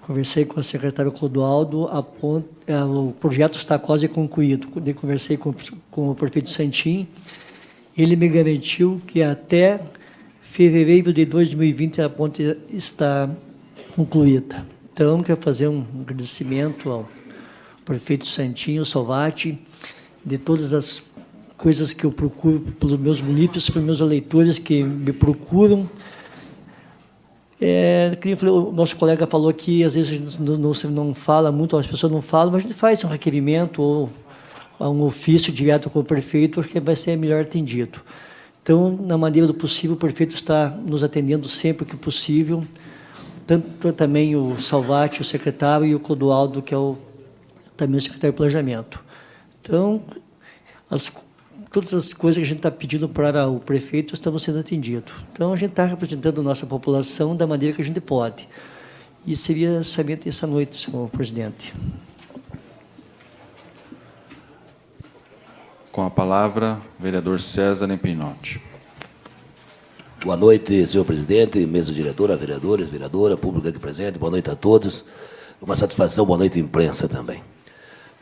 Conversei com o secretário Clodoaldo, o projeto está quase concluído. Conversei com o prefeito Santin, ele me garantiu que até fevereiro de 2020 a ponte está concluída. Então, quero fazer um agradecimento ao prefeito Santin, ao Salvati, de todas as coisas que eu procuro pelos meus munícipes, pelos meus eleitores que me procuram. O nosso colega falou aqui, às vezes não fala muito, as pessoas não falam, mas a gente faz um requerimento ou um ofício direto com o prefeito, acho que vai ser melhor atendido. Então, na maneira do possível, o prefeito está nos atendendo sempre que possível, tanto também o Salvati, o secretário, e o Clodoaldo, que é também o secretário de Planejamento. Então, todas as coisas que a gente está pedindo para o prefeito estão sendo atendidas. Então, a gente está representando a nossa população da maneira que a gente pode. E seria somente essa noite, senhor presidente. Com a palavra, o vereador César Nepinotti. Boa noite, senhor presidente, mesa diretora, vereadores, vereadora, público aqui presente, boa noite a todos. Uma satisfação, boa noite, imprensa também.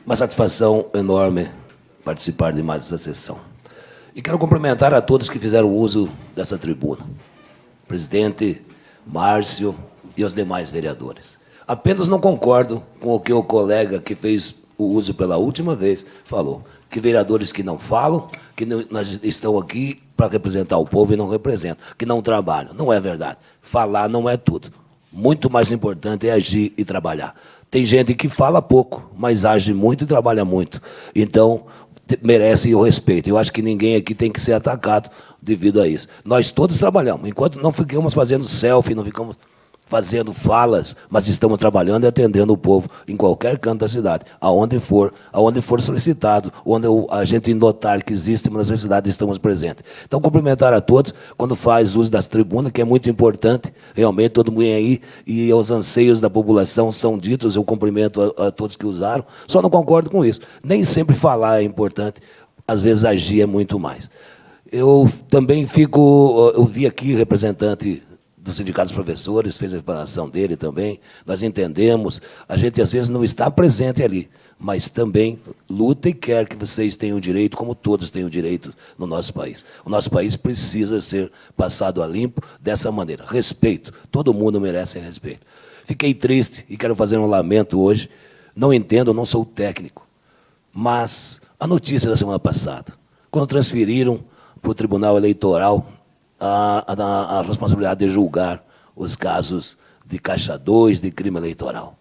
Uma satisfação enorme participar de mais essa sessão. E quero cumprimentar a todos que fizeram uso dessa tribuna. Presidente, Márcio e os demais vereadores. Apenas não concordo com o que o colega que fez o uso pela última vez falou, que vereadores que não falam, que nós estão aqui para representar o povo e não representam, que não trabalham. Não é verdade. Falar não é tudo. Muito mais importante é agir e trabalhar. Tem gente que fala pouco, mas age muito e trabalha muito. Então, merece o respeito. Eu acho que ninguém aqui tem que ser atacado devido a isso. Nós todos trabalhamos. Enquanto não ficamos fazendo selfie, não ficamos fazendo falas, mas estamos trabalhando e atendendo o povo em qualquer canto da cidade, aonde for solicitado, onde a gente notar que existe uma necessidade, estamos presentes. Então, cumprimentar a todos, quando faz uso das tribunas, que é muito importante, realmente, todo mundo aí, e os anseios da população são ditos, eu cumprimento a todos que usaram, só não concordo com isso. Nem sempre falar é importante, às vezes agir é muito mais. Eu também eu vi aqui representante do Sindicato dos Professores, fez a explanação dele também, nós entendemos, a gente às vezes não está presente ali, mas também luta e quer que vocês tenham direito, como todos têm o direito no nosso país. O nosso país precisa ser passado a limpo dessa maneira. Respeito, todo mundo merece respeito. Fiquei triste e quero fazer um lamento hoje. Não entendo, não sou técnico, mas a notícia da semana passada, quando transferiram para o Tribunal Eleitoral a responsabilidade de julgar os casos de Caixa 2, de crime eleitoral.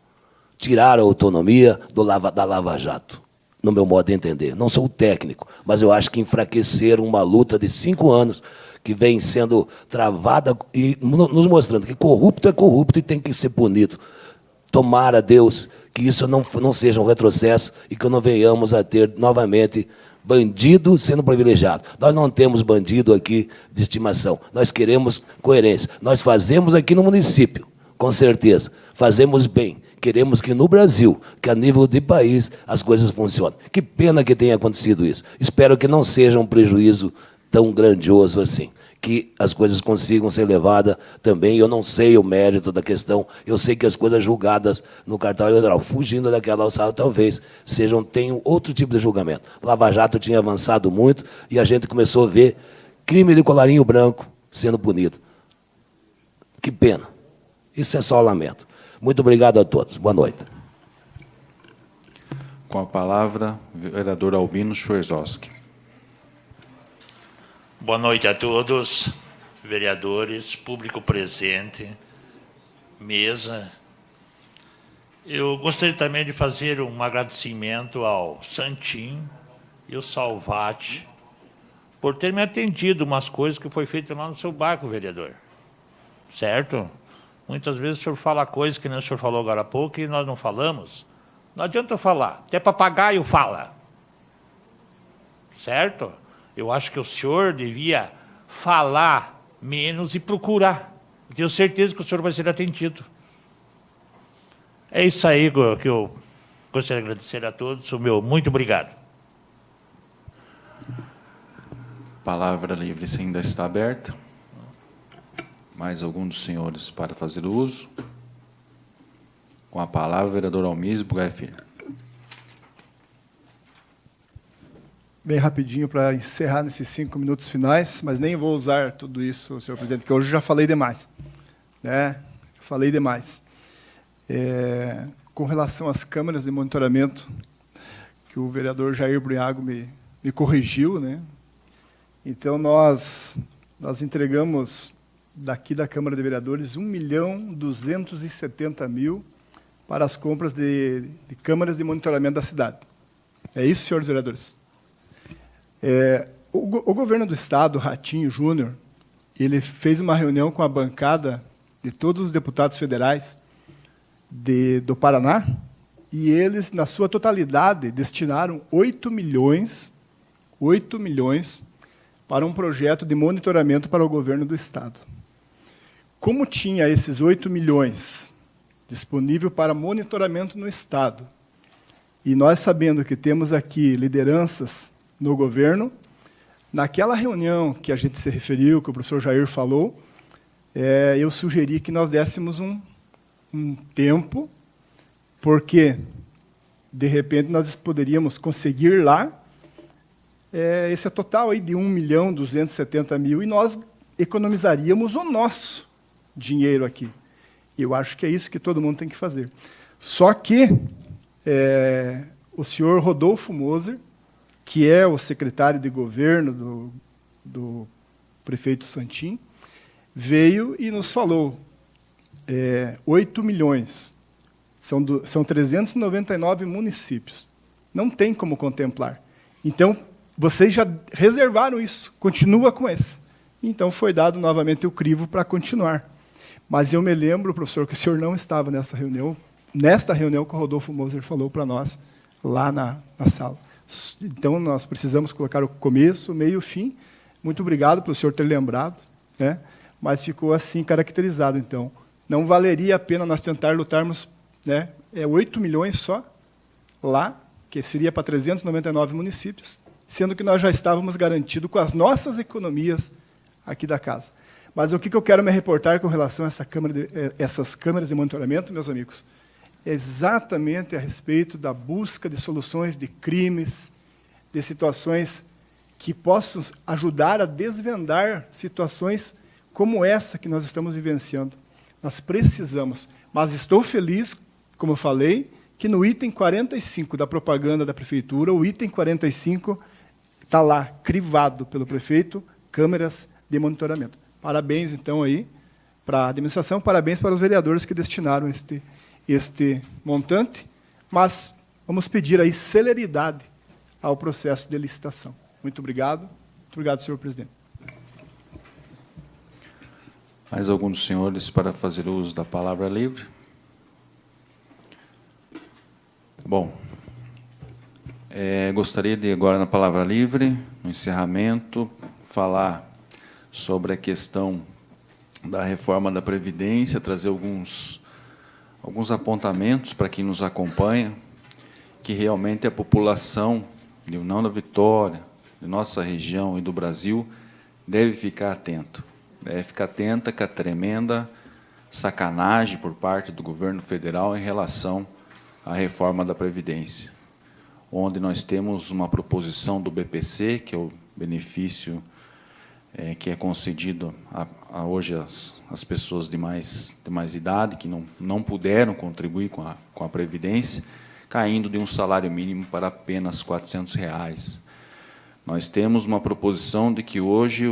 Tiraram a autonomia da Lava Jato, no meu modo de entender. Não sou técnico, mas eu acho que enfraqueceram uma luta de 5 anos que vem sendo travada e nos mostrando que corrupto é corrupto e tem que ser punido. Tomara, Deus, que isso não seja um retrocesso e que não venhamos a ter novamente bandido sendo privilegiado. Nós não temos bandido aqui de estimação. Nós queremos coerência. Nós fazemos aqui no município, com certeza. Fazemos bem. Queremos que no Brasil, que a nível de país, as coisas funcionem. Que pena que tenha acontecido isso. Espero que não seja um prejuízo tão grandioso assim. Que as coisas consigam ser levadas também. Eu não sei o mérito da questão. Eu sei que as coisas julgadas no cartório eleitoral, fugindo daquela alçada, talvez tenham outro tipo de julgamento. Lava Jato tinha avançado muito e a gente começou a ver crime de colarinho branco sendo punido. Que pena. Isso é só lamento. Muito obrigado a todos. Boa noite. Com a palavra, vereador Albino Schwerzowski. Boa noite a todos, vereadores, público presente, mesa. Eu gostaria também de fazer um agradecimento ao Santim e ao Salvati por ter me atendido umas coisas que foi feito lá no seu bairro, vereador. Certo? Muitas vezes o senhor fala coisas que nem o senhor falou agora há pouco e nós não falamos. Não adianta falar, até papagaio fala. Certo? Eu acho que o senhor devia falar menos e procurar. Tenho certeza que o senhor vai ser atendido. É isso aí que eu gostaria de agradecer a todos. O meu muito obrigado. Palavra livre ainda está aberta. Mais algum dos senhores para fazer uso? Com a palavra, vereador Almir Bugai Filho. Bem rapidinho para encerrar nesses 5 minutos finais, mas nem vou usar tudo isso, senhor presidente, porque hoje já falei demais. Né? Falei demais. Com relação às câmeras de monitoramento, que o vereador Jair Briago me corrigiu, né? Então, nós entregamos daqui da Câmara de Vereadores 1.270.000 para as compras de câmaras de monitoramento da cidade. É isso, senhores vereadores? O governo do Estado, Ratinho Júnior, ele fez uma reunião com a bancada de todos os deputados federais do Paraná e eles, na sua totalidade, destinaram 8 milhões para um projeto de monitoramento para o governo do Estado. Como tinha esses 8 milhões disponível para monitoramento no Estado, e nós sabendo que temos aqui lideranças no governo, naquela reunião que a gente se referiu, que o professor Jair falou, eu sugeri que nós dessemos um tempo, porque, de repente, nós poderíamos conseguir lá esse total aí de 1.270.000 e nós economizaríamos o nosso dinheiro aqui. Eu acho que é isso que todo mundo tem que fazer. Só que o senhor Rodolfo Moser, que é o secretário de governo do prefeito Santim, veio e nos falou 8 milhões. São 399 municípios. Não tem como contemplar. Então, vocês já reservaram isso, continua com esse. Então, foi dado novamente o crivo para continuar. Mas eu me lembro, professor, que o senhor não estava nesta reunião que o Rodolfo Moser falou para nós, lá na sala. Então, nós precisamos colocar o começo, o meio e o fim. Muito obrigado pelo senhor ter lembrado, né? Mas ficou assim caracterizado. Então, não valeria a pena nós tentar lutarmos, né? 8 milhões só, lá, que seria para 399 municípios, sendo que nós já estávamos garantidos com as nossas economias aqui da casa. Mas o que eu quero me reportar com relação a essas câmeras de monitoramento, meus amigos, é exatamente a respeito da busca de soluções de crimes, de situações que possam ajudar a desvendar situações como essa que nós estamos vivenciando. Nós precisamos, mas estou feliz, como eu falei, que no item 45 da propaganda da Prefeitura, o item 45 está lá, crivado pelo prefeito, câmeras de monitoramento. Parabéns, então, aí para a administração, parabéns para os vereadores que destinaram este montante, mas vamos pedir aí celeridade ao processo de licitação. Muito obrigado. Muito obrigado, senhor presidente. Mais algum dos senhores para fazer uso da palavra livre? Bom, gostaria de, agora, na palavra livre, no encerramento, falar sobre a questão da reforma da Previdência, trazer alguns apontamentos para quem nos acompanha, que realmente a população de União da Vitória, de nossa região e do Brasil, deve ficar atento. Deve ficar atenta com a tremenda sacanagem por parte do governo federal em relação à reforma da Previdência, onde nós temos uma proposição do BPC, que é o benefício que é concedido hoje às pessoas de mais idade, que não puderam contribuir com a Previdência, caindo de um salário mínimo para apenas R$ 400. Nós temos uma proposição de que hoje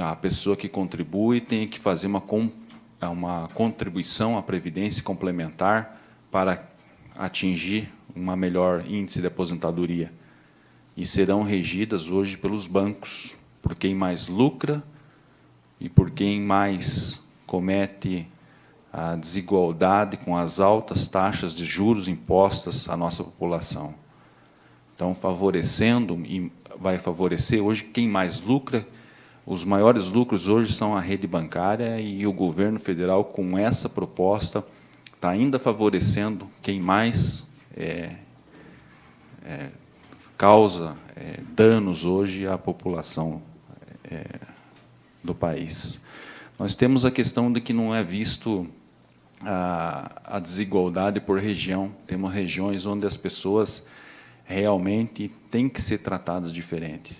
a pessoa que contribui tem que fazer uma contribuição à Previdência complementar para atingir uma melhor índice de aposentadoria. E serão regidas hoje pelos bancos, por quem mais lucra e por quem mais comete a desigualdade com as altas taxas de juros impostas à nossa população. Então, favorecendo, e vai favorecer hoje quem mais lucra. Os maiores lucros hoje são a rede bancária, e o governo federal, com essa proposta, está ainda favorecendo quem mais causa danos hoje à população do país. Nós temos a questão de que não é visto a desigualdade por região. Temos regiões onde as pessoas realmente têm que ser tratadas diferente,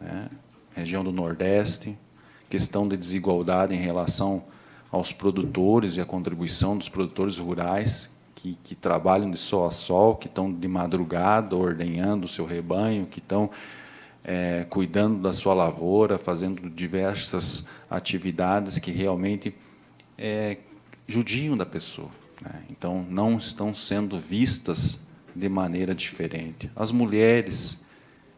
né? Região do Nordeste, questão de desigualdade em relação aos produtores e a contribuição dos produtores rurais que trabalham de sol a sol, que estão de madrugada ordenhando o seu rebanho, que estão cuidando da sua lavoura, fazendo diversas atividades que realmente judiam da pessoa, né? Então, não estão sendo vistas de maneira diferente. As mulheres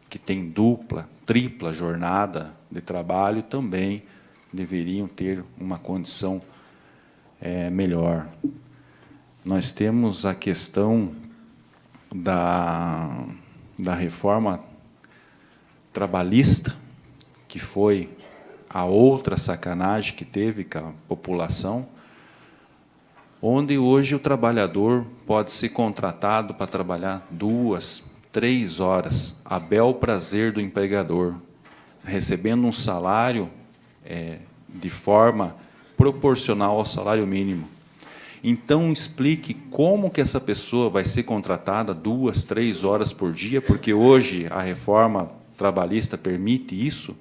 que têm dupla, tripla jornada de trabalho também deveriam ter uma condição melhor. Nós temos a questão da reforma trabalhista, que foi a outra sacanagem que teve com a população, onde hoje o trabalhador pode ser contratado para trabalhar 2, 3 horas, a bel prazer do empregador, recebendo um salário de forma proporcional ao salário mínimo. Então, explique como que essa pessoa vai ser contratada 2, 3 horas por dia, porque hoje a reforma trabalhista permite isso.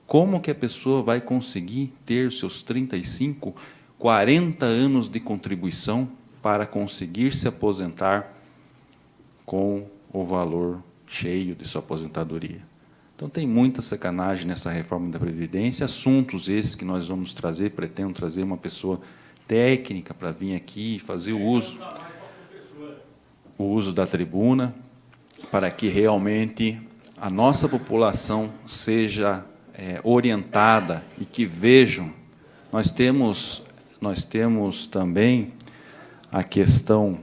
Como que a pessoa vai conseguir ter seus 35, 40 anos de contribuição para conseguir se aposentar com o valor cheio de sua aposentadoria? Então, tem muita sacanagem nessa reforma da Previdência, assuntos esses que nós vamos trazer, pretendo trazer uma pessoa técnica para vir aqui e fazer o uso da tribuna, para que realmente a nossa população seja orientada e que vejam. Nós temos também a questão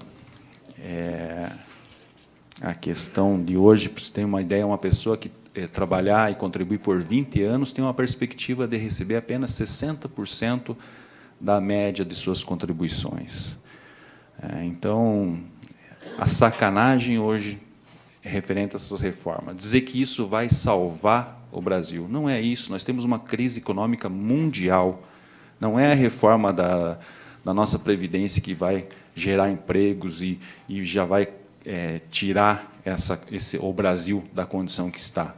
de hoje, para você ter uma ideia, uma pessoa que trabalhar e contribuir por 20 anos tem uma perspectiva de receber apenas 60% da média de suas contribuições. Então, a sacanagem hoje é referente a essas reformas. Dizer que isso vai salvar o Brasil, não é isso. Nós temos uma crise econômica mundial. Não é a reforma da nossa Previdência que vai gerar empregos e já vai tirar o Brasil da condição que está.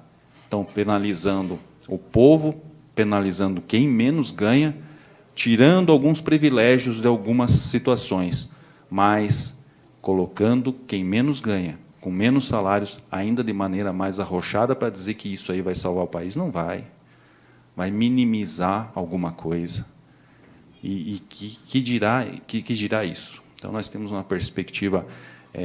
Então, penalizando o povo, penalizando quem menos ganha, tirando alguns privilégios de algumas situações, mas colocando quem menos ganha, com menos salários, ainda de maneira mais arrochada, para dizer que isso aí vai salvar o país. Não vai. Vai minimizar alguma coisa. E que dirá isso? Então, nós temos uma perspectiva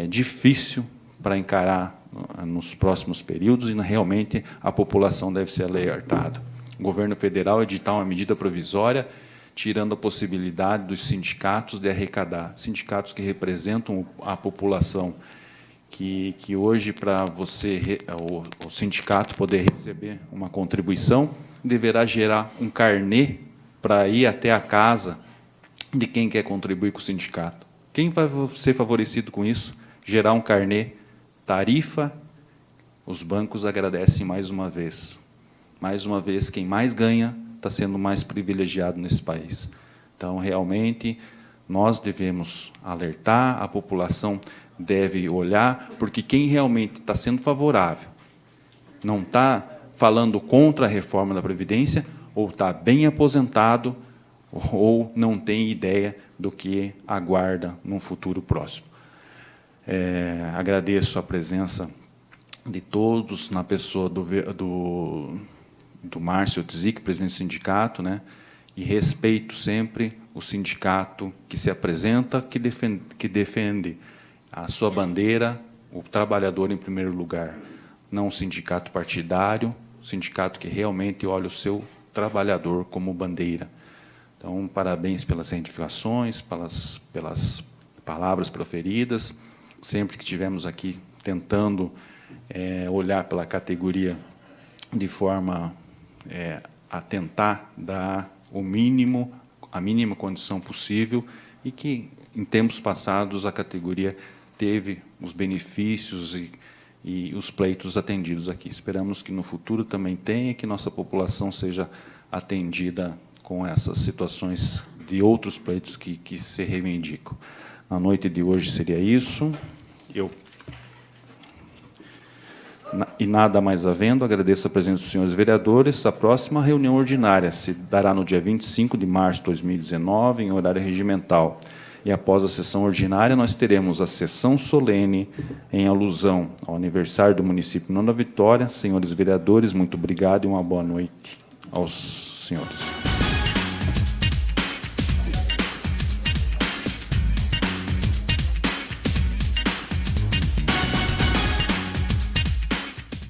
difícil para encarar nos próximos períodos, e realmente a população deve ser alertada. O governo federal editar uma medida provisória, tirando a possibilidade dos sindicatos de arrecadar. Sindicatos que representam a população, que hoje, para o sindicato poder receber uma contribuição, deverá gerar um carnê para ir até a casa de quem quer contribuir com o sindicato. Quem vai ser favorecido com isso? Gerar um carnê, tarifa, os bancos agradecem mais uma vez. Mais uma vez, quem mais ganha está sendo mais privilegiado nesse país. Então, realmente, nós devemos alertar, a população deve olhar, porque quem realmente está sendo favorável, não está falando contra a reforma da Previdência, ou está bem aposentado, ou não tem ideia do que aguarda num futuro próximo. Agradeço a presença de todos, na pessoa do Márcio Tzic, presidente do sindicato, né? E respeito sempre o sindicato que se apresenta, que defende a sua bandeira, o trabalhador em primeiro lugar. Não um sindicato partidário, sindicato que realmente olha o seu trabalhador como bandeira. Então, parabéns pelas retificações, pelas palavras proferidas. Sempre que estivemos aqui tentando olhar pela categoria de forma a tentar dar a mínima condição possível, e que, em tempos passados, a categoria teve os benefícios e os pleitos atendidos aqui. Esperamos que no futuro também tenha, que nossa população seja atendida com essas situações de outros pleitos que se reivindicam. Na noite de hoje seria isso. E nada mais havendo, agradeço a presença dos senhores vereadores. A próxima reunião ordinária se dará no dia 25 de março de 2019, em horário regimental. E após a sessão ordinária, nós teremos a sessão solene em alusão ao aniversário do município de Nova Vitória. Senhores vereadores, muito obrigado e uma boa noite aos senhores.